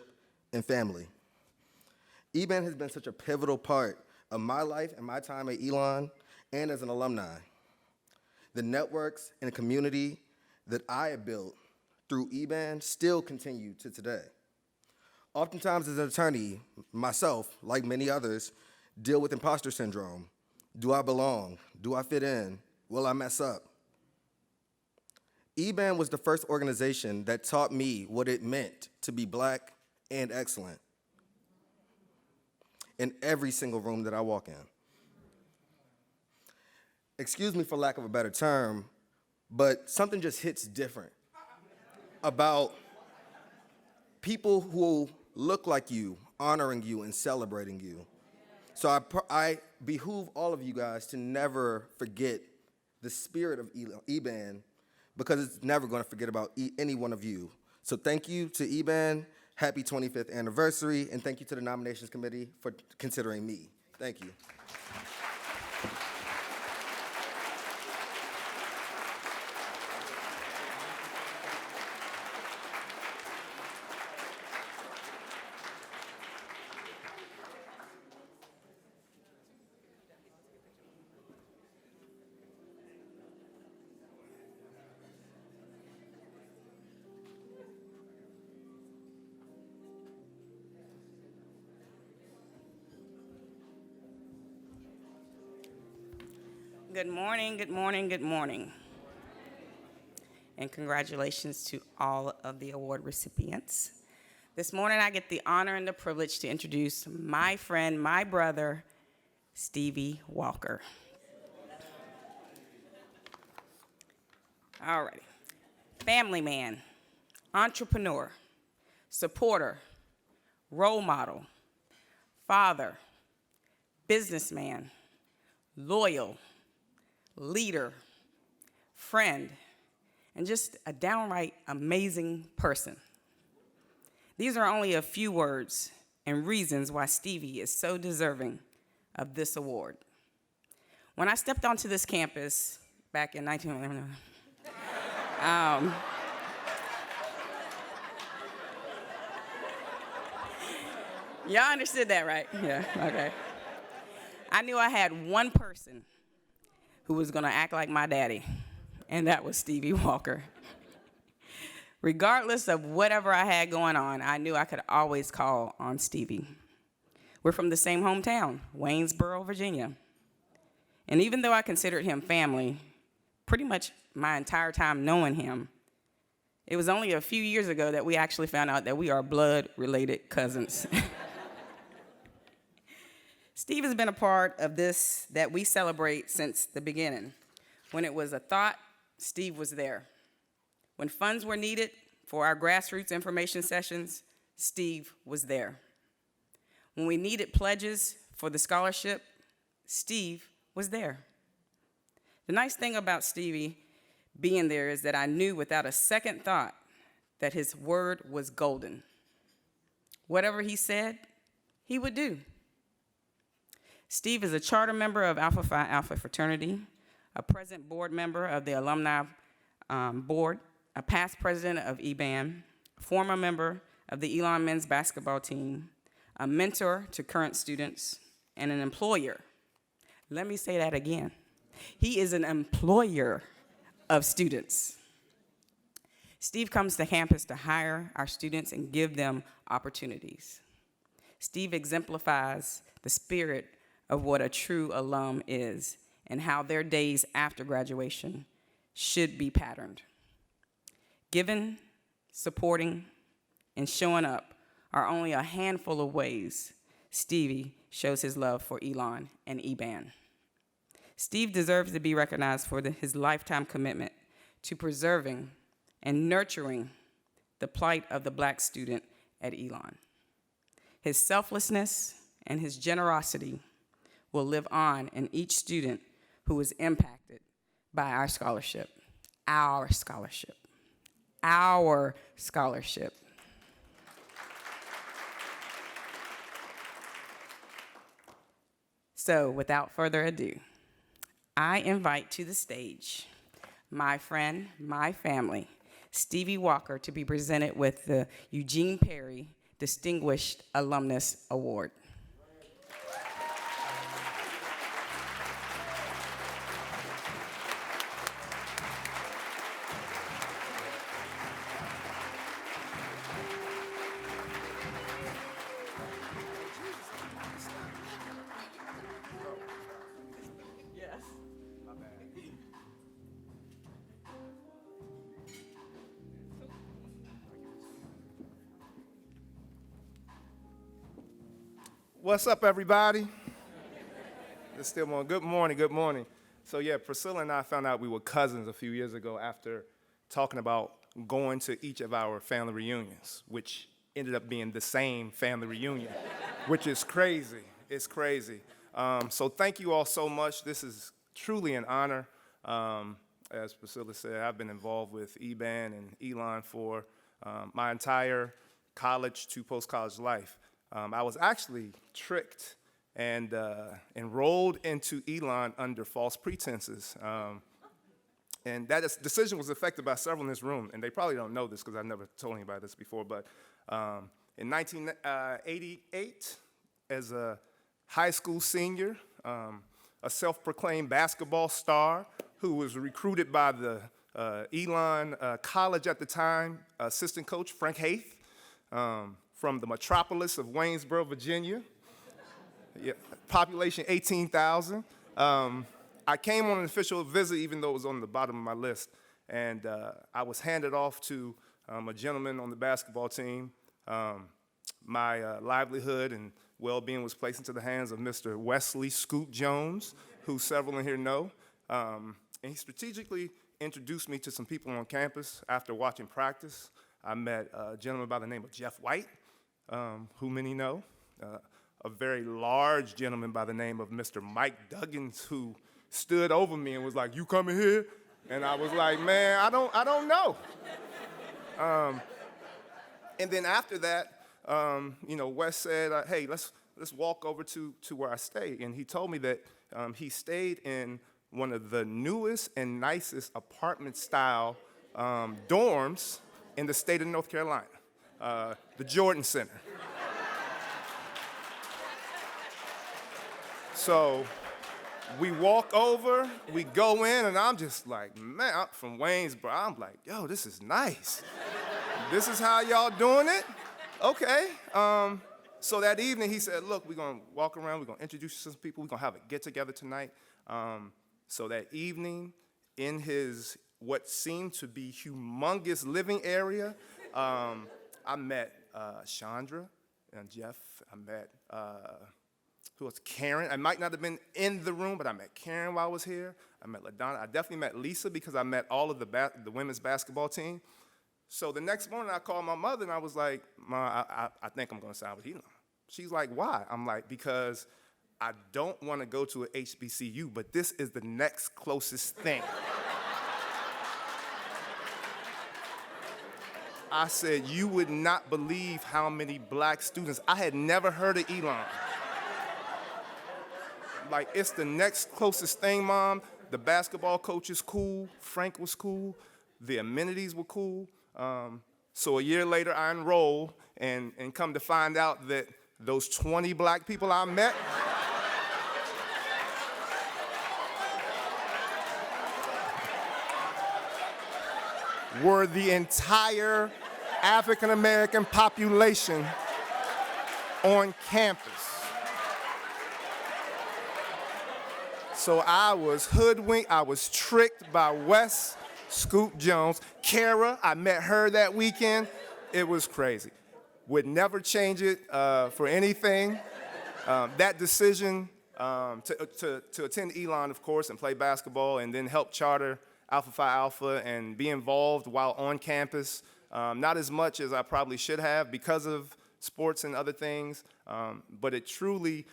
and family. EBAN has been such a pivotal part of my life and my time at Elon and as an alumni. The networks and community that I have built through EBAN still continue to today. Oftentimes as an attorney, myself, like many others, deal with imposter syndrome. Do I belong? Do I fit in? Will I mess up? EBAN was the first organization that taught me what it meant to be Black and excellent in every single room that I walk in. Excuse me for lack of a better term, but something just hits different about people who look like you, honoring you and celebrating you. So I behoove all of you guys to never forget the spirit of EBAN, because it's never going to forget about any one of you. So thank you to EBAN, happy 25th anniversary, and thank you to the nominations committee for considering me. Thank you. Good morning, good morning, good morning. And congratulations to all of the award recipients. This morning I get the honor and the privilege to introduce my friend, my brother, Stevie Walker. All righty. Family man, entrepreneur, supporter, role model, father, businessman, loyal, leader, friend, and just a downright amazing person. These are only a few words and reasons why Stevie is so deserving of this award. When I stepped onto this campus back in 1999, y'all understood that, right? Yeah, okay. I knew I had one person who was gonna act like my daddy, and that was Stevie Walker. Regardless of whatever I had going on, I knew I could always call on Stevie. We're from the same hometown, Waynesboro, Virginia. And even though I considered him family, pretty much my entire time knowing him, it was only a few years ago that we actually found out that we are blood-related cousins. Steve has been a part of this that we celebrate since the beginning. When it was a thought, Steve was there. When funds were needed for our grassroots information sessions, Steve was there. When we needed pledges for the scholarship, Steve was there. The nice thing about Stevie being there is that I knew without a second thought that his word was golden. Whatever he said, he would do. Steve is a charter member of Alpha Phi Alpha Fraternity, a present board member of the Alumni Board, a past president of EBAN, former member of the Elon men's basketball team, a mentor to current students, and an employer. Let me say that again. He is an employer of students. Steve comes to campus to hire our students and give them opportunities. Steve exemplifies the spirit of what a true alum is and how their days after graduation should be patterned. Giving, supporting, and showing up are only a handful of ways Stevie shows his love for Elon and EBAN. Steve deserves to be recognized for his lifetime commitment to preserving and nurturing the plight of the Black student at Elon. His selflessness and his generosity will live on in each student who is impacted by our scholarship. Our scholarship. Our scholarship. So, without further ado, I invite to the stage my friend, my family, Stevie Walker, to be presented with the Eugene Perry Distinguished Alumnus Award. What's up, everybody? It's still morning. Good morning, good morning. So yeah, Priscilla and I found out we were cousins a few years ago after talking about going to each of our family reunions, which ended up being the same family reunion, which is crazy. It's crazy. So thank you all so much. This is truly an honor. As Priscilla said, I've been involved with EBAN and Elon for my entire college to post-college life. I was actually tricked and enrolled into Elon under false pretenses. And that decision was affected by several in this room, and they probably don't know this because I've never told anybody this before, but in 1988, as a high school senior, a self-proclaimed basketball star who was recruited by the Elon college at the time, assistant coach Frank Haith, from the metropolis of Waynesboro, Virginia, population 18,000. I came on an official visit, even though it was on the bottom of my list, and I was handed off to a gentleman on the basketball team. My livelihood and well-being was placed into the hands of Mr. Wesley Scoop Jones, who several in here know, and he strategically introduced me to some people on campus. After watching practice, I met a gentleman by the name of Jeff White, who many know, a very large gentleman by the name of Mr. Mike Duggins, who stood over me and was like, "You coming here?" And I was like, "Man, I don't know." And then after that, Wes said, "Hey, let's walk over to where I stay." And he told me that he stayed in one of the newest and nicest apartment-style dorms in the state of North Carolina, the Jordan Center. So we walk over, we go in, and I'm just like, man, I'm from Waynesboro. I'm like, yo, this is nice. This is how y'all doing it? Okay. So that evening he said, look, we're gonna walk around, we're gonna introduce you to some people, we're gonna have a get-together tonight. So that evening, in his what seemed to be humongous living area, I met Chandra and Jeff. I met, who was Karen. I might not have been in the room, but I met Karen while I was here. I met LaDonna. I definitely met Lisa because I met all of the women's basketball team. So the next morning, I called my mother, and I was like, Ma, I think I'm going to sign with Elon. She's like, why? I'm like, because I don't want to go to a HBCU, but this is the next closest thing. I said, you would not believe how many black students. I had never heard of Elon. Like, it's the next closest thing, Mom. The basketball coach is cool. Frank was cool. The amenities were cool. So a year later, I enrolled, and come to find out that those 20 black people I met were the entire African-American population on campus. So I was hoodwinked, I was tricked by Wes Scoop Jones. Kara, I met her that weekend. It was crazy. Would never change it for anything. That decision to attend Elon, of course, and play basketball, and then help charter Alpha Phi Alpha and be involved while on campus, not as much as I probably should have because of sports and other things, but it truly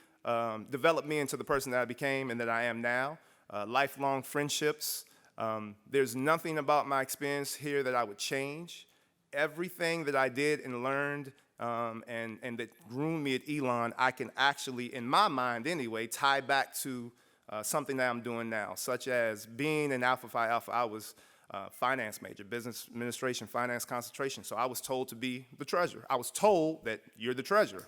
developed me into the person that I became and that I am now. Lifelong friendships. There's nothing about my experience here that I would change. Everything that I did and learned and that groomed me at Elon, I can actually, in my mind anyway, tie back to something that I'm doing now, such as being an Alpha Phi Alpha. I was finance major, business administration, finance concentration, so I was told to be the treasurer. I was told that you're the treasurer.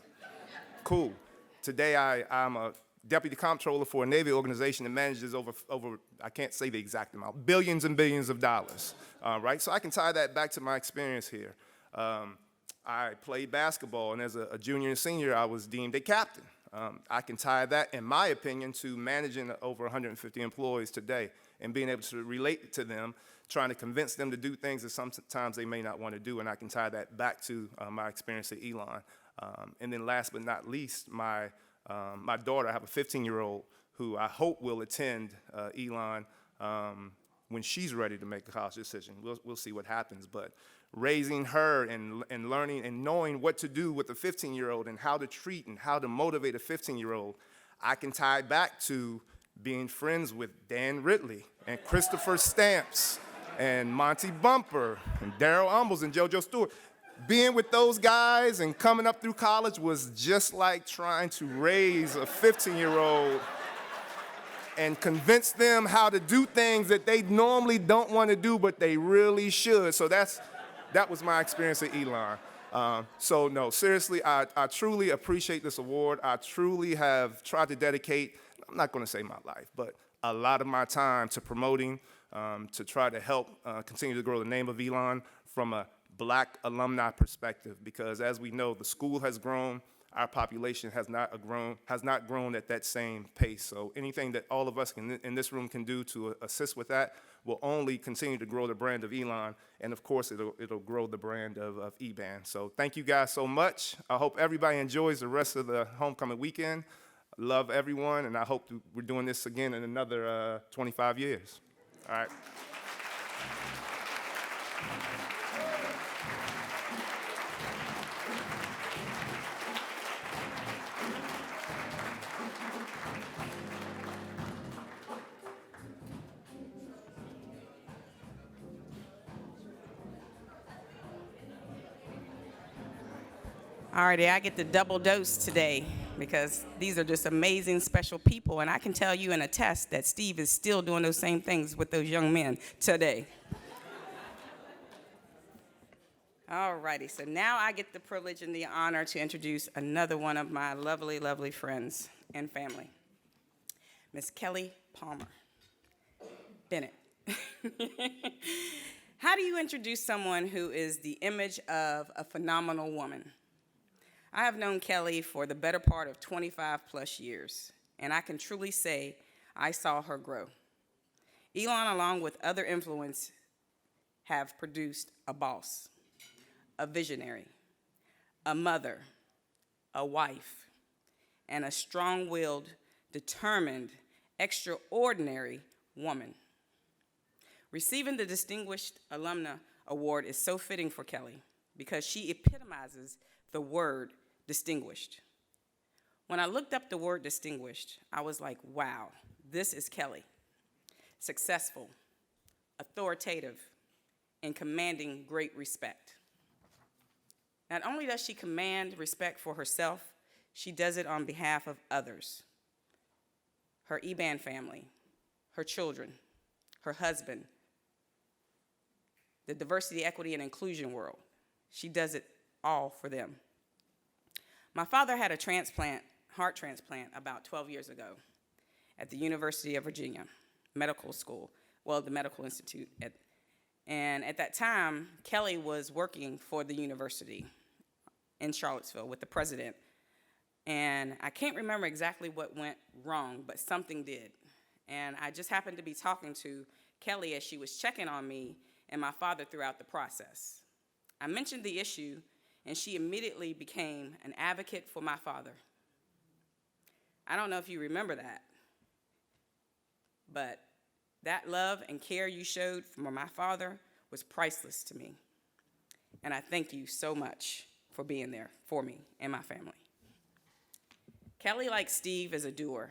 Cool. Today I'm a deputy comptroller for a Navy organization that manages over I can't say the exact amount, billions and billions of dollars, right? So I can tie that back to my experience here. I played basketball, and as a junior and senior, I was deemed a captain. I can tie that, in my opinion, to managing over 150 employees today and being able to relate to them, trying to convince them to do things that sometimes they may not want to do, and I can tie that back to my experience at Elon. And then last but not least, my daughter, I have a 15-year-old who I hope will attend Elon when she's ready to make a college decision. We'll see what happens, but raising her and learning and knowing what to do with a 15-year-old and how to treat and how to motivate a 15-year-old, I can tie back to being friends with Dan Ridley and Christopher Stamps and Monty Bumper and Daryl Umbles and JoJo Stewart. Being with those guys and coming up through college was just like trying to raise a 15-year-old and convince them how to do things that they normally don't want to do, but they really should. So that was my experience at Elon. So no, seriously, I truly appreciate this award. I truly have tried to dedicate, I'm not going to say my life, but a lot of my time to promoting, to try to help continue to grow the name of Elon from a Black alumni perspective, because as we know, the school has grown, our population has not grown at that same pace. So anything that all of us in this room can do to assist with that will only continue to grow the brand of Elon, and of course, it'll grow the brand of EBAN. So thank you guys so much. I hope everybody enjoys the rest of the homecoming weekend. Love everyone, and I hope we're doing this again in another 25 years. All right. Alrighty, I get the double dose today because these are just amazing, special people, and I can tell you and attest that Steve is still doing those same things with those young men today. Alrighty, so now I get the privilege and the honor to introduce another one of my lovely, lovely friends and family, Miss Kelly Palmer. Bennett. How do you introduce someone who is the image of a phenomenal woman? I have known Kelly for the better part of 25 plus years, and I can truly say I saw her grow. Elon, along with other influence, have produced a boss, a visionary, a mother, a wife, and a strong-willed, determined, extraordinary woman. Receiving the Distinguished Alumna Award is so fitting for Kelly because she epitomizes the word distinguished. When I looked up the word distinguished, I was like, wow, this is Kelly. Successful, authoritative, and commanding great respect. Not only does she command respect for herself, she does it on behalf of others. Her EBAN family, her children, her husband, the diversity, equity, and inclusion world. She does it all for them. My father had a heart transplant, about 12 years ago at the University of Virginia Medical School, the Medical Institute. And at that time, Kelly was working for the university in Charlottesville with the president. And I can't remember exactly what went wrong, but something did. And I just happened to be talking to Kelly as she was checking on me and my father throughout the process. I mentioned the issue, and she immediately became an advocate for my father. I don't know if you remember that, but that love and care you showed for my father was priceless to me. And I thank you so much for being there for me and my family. Kelly, like Steve, is a doer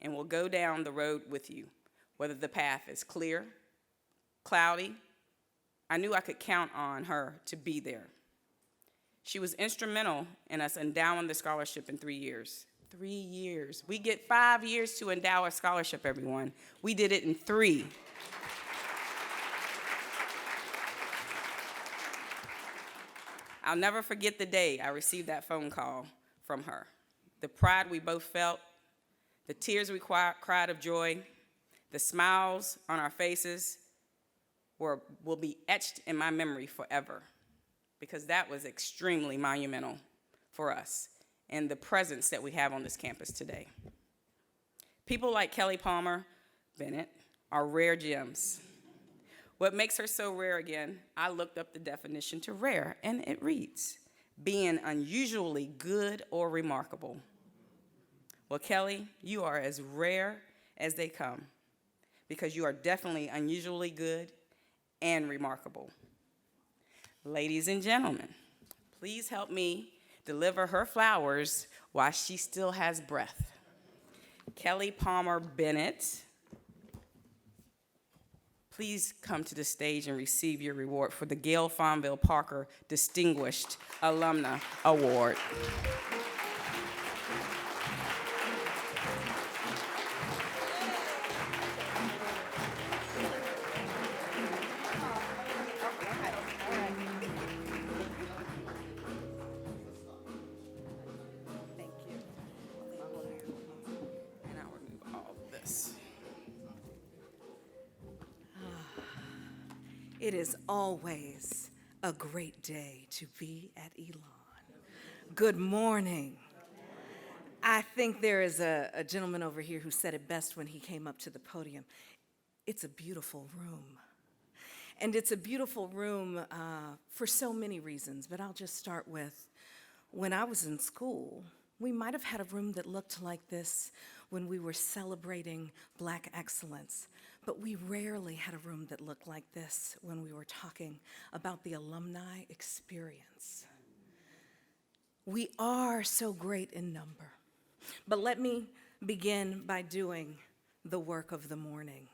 and will go down the road with you, whether the path is clear, cloudy. I knew I could count on her to be there. She was instrumental in us endowing the scholarship in 3 years. 3 years. We get 5 years to endow a scholarship, everyone. We did it in 3. I'll never forget the day I received that phone call from her. The pride we both felt, the tears we cried of joy, the smiles on our faces will be etched in my memory forever, because that was extremely monumental for us and the presence that we have on this campus today. People like Kelly Palmer Bennett are rare gems. What makes her so rare, again, I looked up the definition to rare, and it reads, being unusually good or remarkable. Well, Kelly, you are as rare as they come, because you are definitely unusually good and remarkable. Ladies and gentlemen, please help me deliver her flowers while she still has breath. Kelly Palmer Bennett, please come to the stage and receive your reward for the Gail Fonville Parker Distinguished Alumna Award. It is always a great day to be at Elon. Good morning. I think there is a gentleman over here who said it best when he came up to the podium. It's a beautiful room. And it's a beautiful room for so many reasons, but I'll just start with, when I was in school, we might have had a room that looked like this when we were celebrating Black excellence. But we rarely had a room that looked like this when we were talking about the alumni experience. We are so great in number. But let me begin by doing the work of the morning.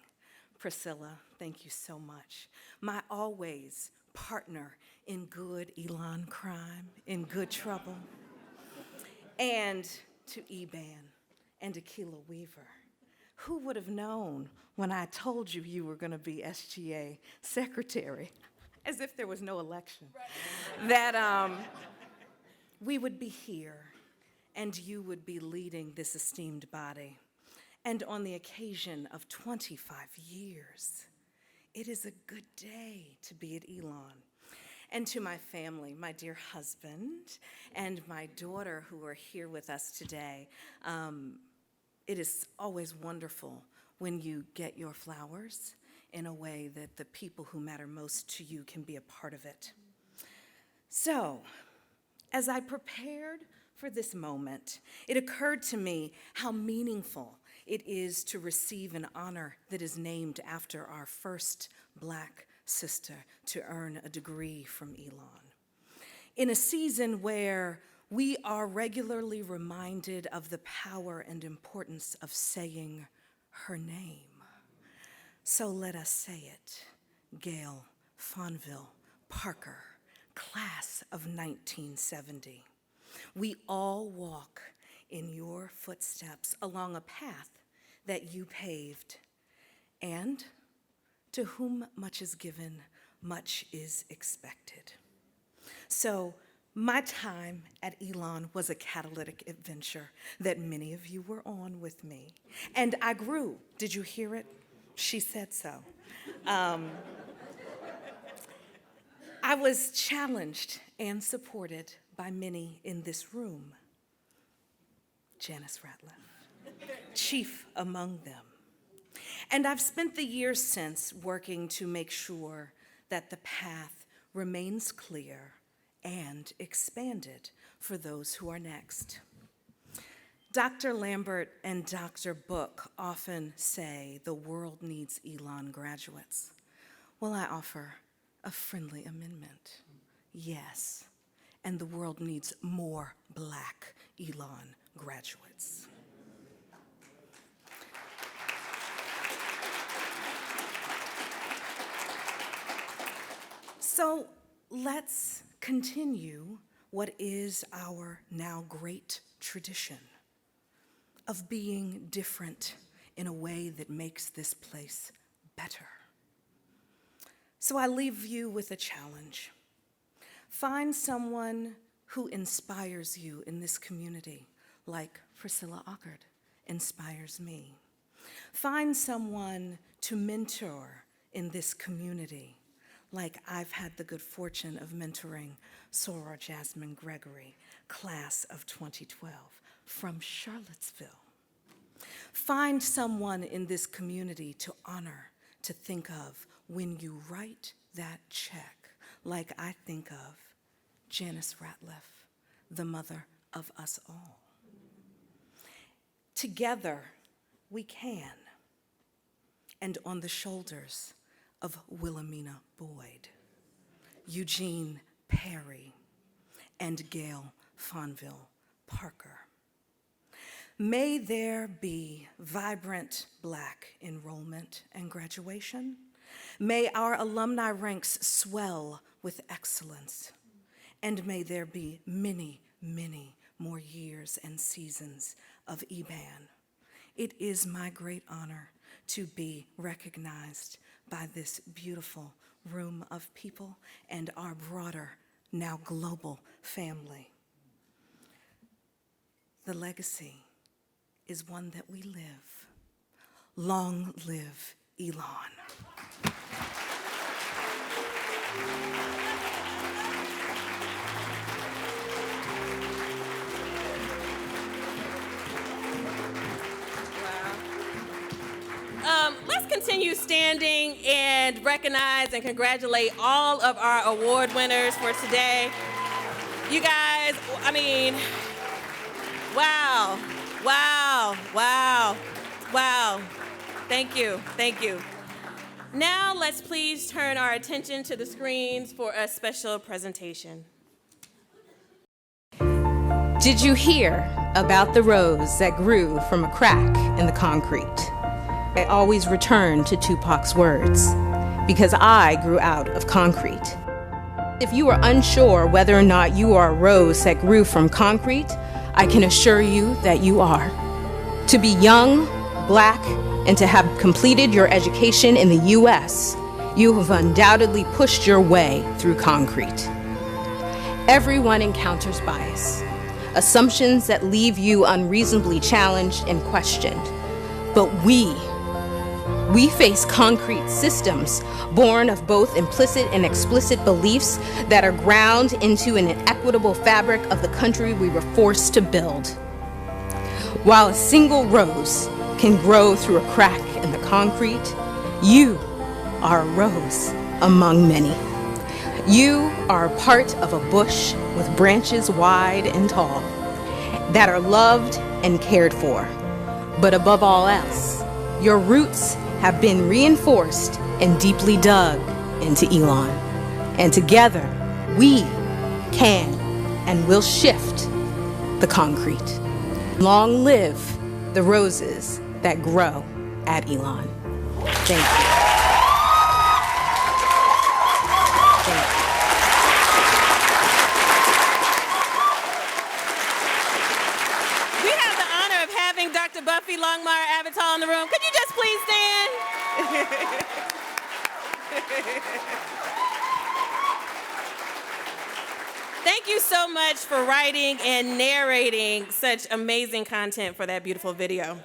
Priscilla, thank you so much. My always partner in good Elon crime, in good trouble. And to EBAN and Akilah Weaver. Who would have known when I told you you were going to be SGA secretary, as if there was no election, that we would be here and you would be leading this esteemed body. And on the occasion of 25 years, it is a good day to be at Elon. And to my family, my dear husband and my daughter who are here with us today, it is always wonderful when you get your flowers in a way that the people who matter most to you can be a part of it. So, as I prepared for this moment, it occurred to me how meaningful it is to receive an honor that is named after our first Black sister to earn a degree from Elon. In a season where we are regularly reminded of the power and importance of saying her name. So let us say it. Gail Fonville Parker, class of 1970. We all walk in your footsteps along a path that you paved. And to whom much is given, much is expected. So my time at Elon was a catalytic adventure that many of you were on with me. And I grew. Did you hear it? She said so. I was challenged and supported by many in this room. Janice Ratliff, chief among them. And I've spent the years since working to make sure that the path remains clear and expanded for those who are next. Dr. Lambert and Dr. Book often say the world needs Elon graduates. Well, I offer a friendly amendment. Yes, and the world needs more Black Elon graduates. So let's continue what is our now great tradition of being different in a way that makes this place better. So I leave you with a challenge. Find someone who inspires you in this community, like Priscilla Ockard inspires me. Find someone to mentor in this community, like I've had the good fortune of mentoring Soror Jasmine Gregory, class of 2012, from Charlottesville. Find someone in this community to honor, to think of when you write that check, like I think of Janice Ratliff, the mother of us all. Together, we can, and on the shoulders of Wilhelmina Boyd, Eugene Perry, and Gail Fonville Parker. May there be vibrant Black enrollment and graduation. May our alumni ranks swell with excellence. And may there be many, many more years and seasons of EBAN. It is my great honor to be recognized by this beautiful room of people and our broader, now global family. The legacy is one that we live. Long live Elon. Let's continue standing and recognize and congratulate all of our award winners for today. You guys, I mean, wow, wow, wow, wow. Thank you, thank you. Now let's please turn our attention to the screens for a special presentation. Did you hear about the rose that grew from a crack in the concrete? I always return to Tupac's words, because I grew out of concrete. If you are unsure whether or not you are a rose that grew from concrete, I can assure you that you are. To be young, Black, and to have completed your education in the U.S., you have undoubtedly pushed your way through concrete. Everyone encounters bias, assumptions that leave you unreasonably challenged and questioned. But we face concrete systems born of both implicit and explicit beliefs that are ground into an inequitable fabric of the country we were forced to build. While a single rose can grow through a crack in the concrete, you are a rose among many. You are a part of a bush with branches wide and tall that are loved and cared for. But above all else, your roots have been reinforced and deeply dug into Elon. And together, we can and will shift the concrete. Long live the roses that grow at Elon. Thank you. We have the honor of having Dr. Buffy Longmire Avital in the room. Could you just please stand? Thank you so much for writing and narrating such amazing content for that beautiful video.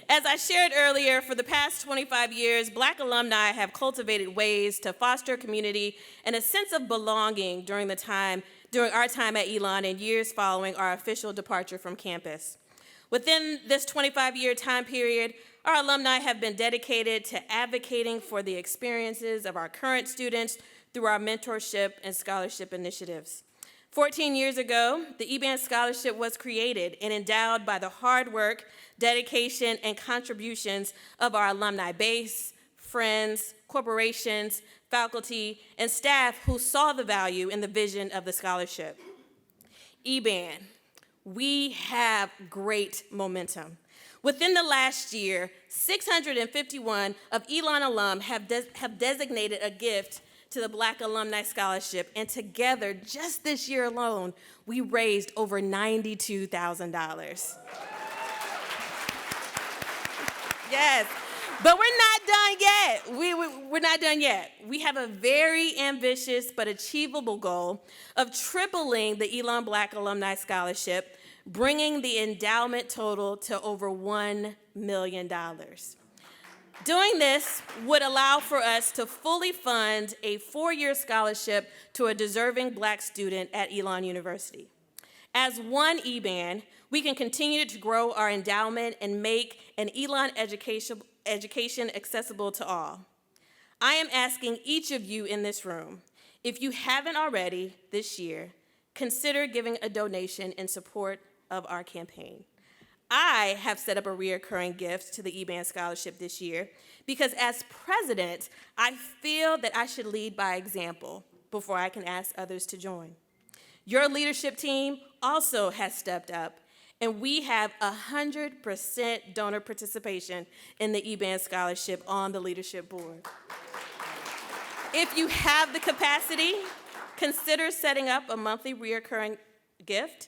As I shared earlier, for the past 25 years, Black alumni have cultivated ways to foster community and a sense of belonging during our time at Elon and years following our official departure from campus. Within this 25-year time period, our alumni have been dedicated to advocating for the experiences of our current students through our mentorship and scholarship initiatives. 14 years ago, the EBAN Scholarship was created and endowed by the hard work, dedication, and contributions of our alumni base, friends, corporations, faculty, and staff who saw the value in the vision of the scholarship. EBAN, we have great momentum. Within the last year, 651 of Elon alum have designated a gift to the Black Alumni Scholarship, and together, just this year alone, we raised over $92,000. Yes, but we're not done yet. We're not done yet. We have a very ambitious but achievable goal of tripling the Elon Black Alumni Scholarship, bringing the endowment total to over $1 million. Doing this would allow for us to fully fund a 4-year scholarship to a deserving Black student at Elon University. As one EBAN, we can continue to grow our endowment and make an Elon education accessible to all. I am asking each of you in this room, if you haven't already this year, consider giving a donation in support of our campaign. I have set up a recurring gift to the EBAN Scholarship this year because as president, I feel that I should lead by example before I can ask others to join. Your leadership team also has stepped up, and we have 100% donor participation in the EBAN Scholarship on the leadership board. If you have the capacity, consider setting up a monthly recurring gift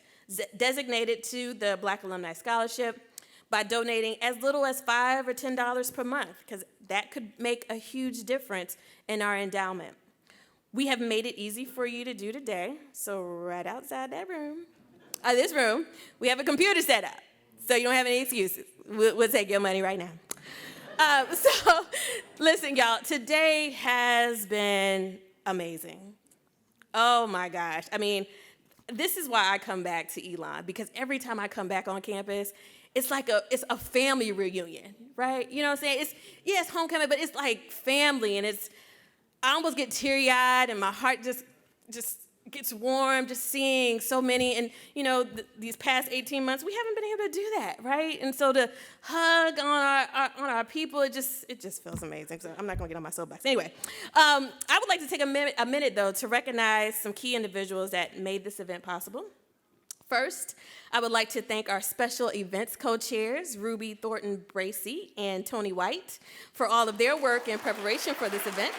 designated to the Black Alumni Scholarship by donating as little as $5 or $10 per month, because that could make a huge difference in our endowment. We have made it easy for you to do today, so right outside that room, this room, we have a computer set up, so you don't have any excuses. We'll take your money right now. So listen, y'all, today has been amazing. Oh my gosh, I mean, this is why I come back to Elon, because every time I come back on campus, it's like it's a family reunion, right? You know what I'm saying? It's homecoming, but it's like family, and I almost get teary-eyed, and my heart just gets warm just seeing so many. And you know, these past 18 months, we haven't been able to do that, right? And so to hug on our people, it just feels amazing. So I'm not gonna get on my soapbox. Anyway, I would like to take a minute though to recognize some key individuals that made this event possible. First, I would like to thank our special events co-chairs, Ruby Thornton Bracey and Tony White, for all of their work in preparation for this event.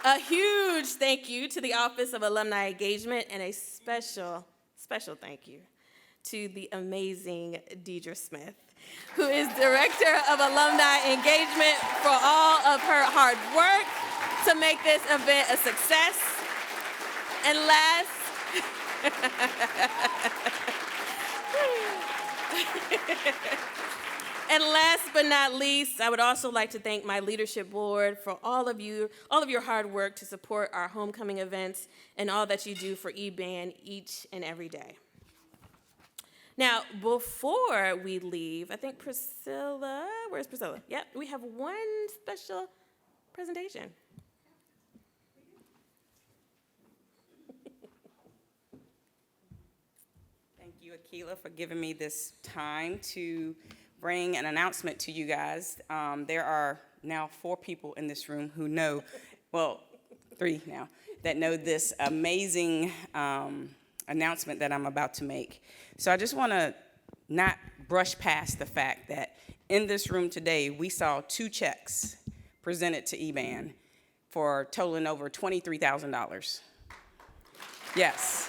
A huge thank you to the Office of Alumni Engagement, and a special thank you to the amazing Deidre Smith, who is Director of Alumni Engagement, for all of her hard work to make this event a success. And last but not least, I would also like to thank my leadership board for all of your hard work to support our homecoming events and all that you do for EBAN each and every day. Now, before we leave, I think Priscilla, where's Priscilla? Yep, we have one special presentation. Thank you, Akila, for giving me this time to bring an announcement to you guys. There are now 4 people in this room who know, well, 3 now, that know this amazing announcement that I'm about to make. So I just want to not brush past the fact that in this room today, we saw 2 checks presented to EBAN for totaling over $23,000. Yes.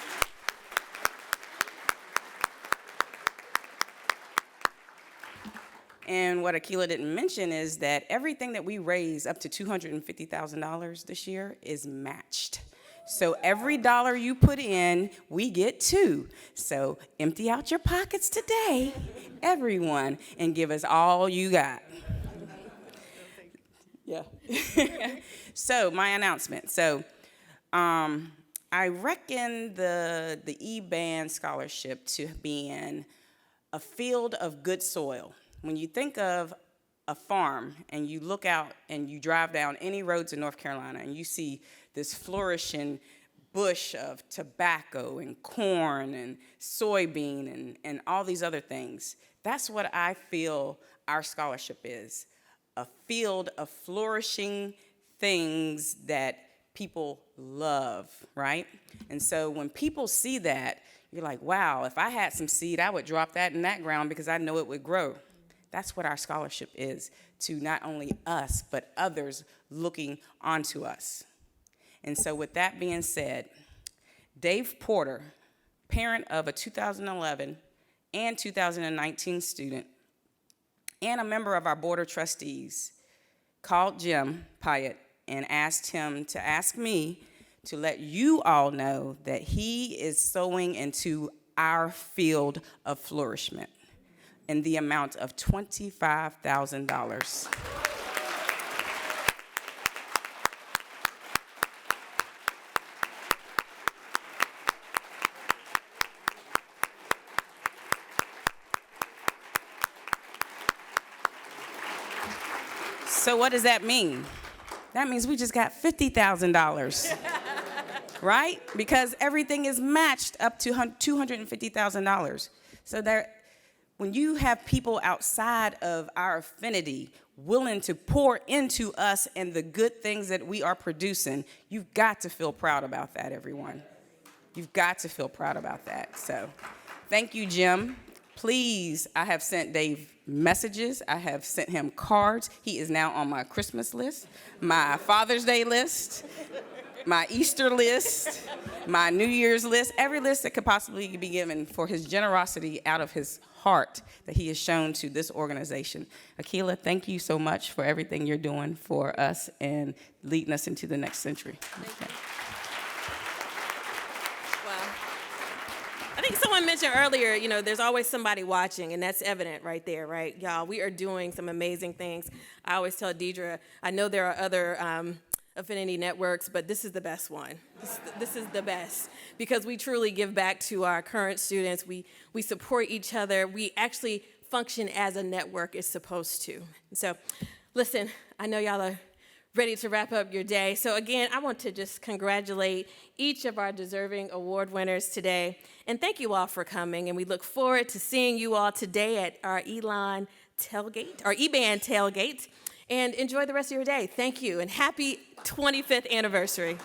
And what Akila didn't mention is that everything that we raise up to $250,000 this year is matched. So every dollar you put in, we get 2. So empty out your pockets today, everyone, and give us all you got. Yeah. So my announcement. So I reckon the EBAN scholarship to being a field of good soil. When you think of a farm and you look out and you drive down any roads in North Carolina and you see this flourishing bush of tobacco and corn and soybean and all these other things, that's what I feel our scholarship is, a field of flourishing things that people love, right? And so when people see that, you're like, wow, if I had some seed, I would drop that in that ground because I know it would grow. That's what our scholarship is to not only us, but others looking onto us. And so with that being said, Dave Porter, parent of a 2011 and 2019 student, and a member of our board of trustees, called Jim Pyatt and asked him to ask me to let you all know that he is sowing into our field of flourishment in the amount of $25,000. So what does that mean? That means we just got $50,000, right? Because everything is matched up to $250,000. So there, when you have people outside of our affinity willing to pour into us and the good things that we are producing, you've got to feel proud about that, everyone. You've got to feel proud about that. So thank you, Jim. Please, I have sent Dave messages. I have sent him cards. He is now on my Christmas list, my Father's Day list, my Easter list, my New Year's list, every list that could possibly be given for his generosity out of his heart that he has shown to this organization. Akila, thank you so much for everything you're doing for us and leading us into the next century. Thank you. I think someone mentioned earlier, you know, there's always somebody watching, and that's evident right there, right? Y'all, we are doing some amazing things. I always tell Deidre, I know there are other affinity networks, but this is the best one. This is the best because we truly give back to our current students. We support each other. We actually function as a network is supposed to. So, listen, I know y'all are ready to wrap up your day. So again, I want to just congratulate each of our deserving award winners today. And thank you all for coming. And we look forward to seeing you all today at our EBAN tailgate. And enjoy the rest of your day. Thank you. And happy 25th anniversary.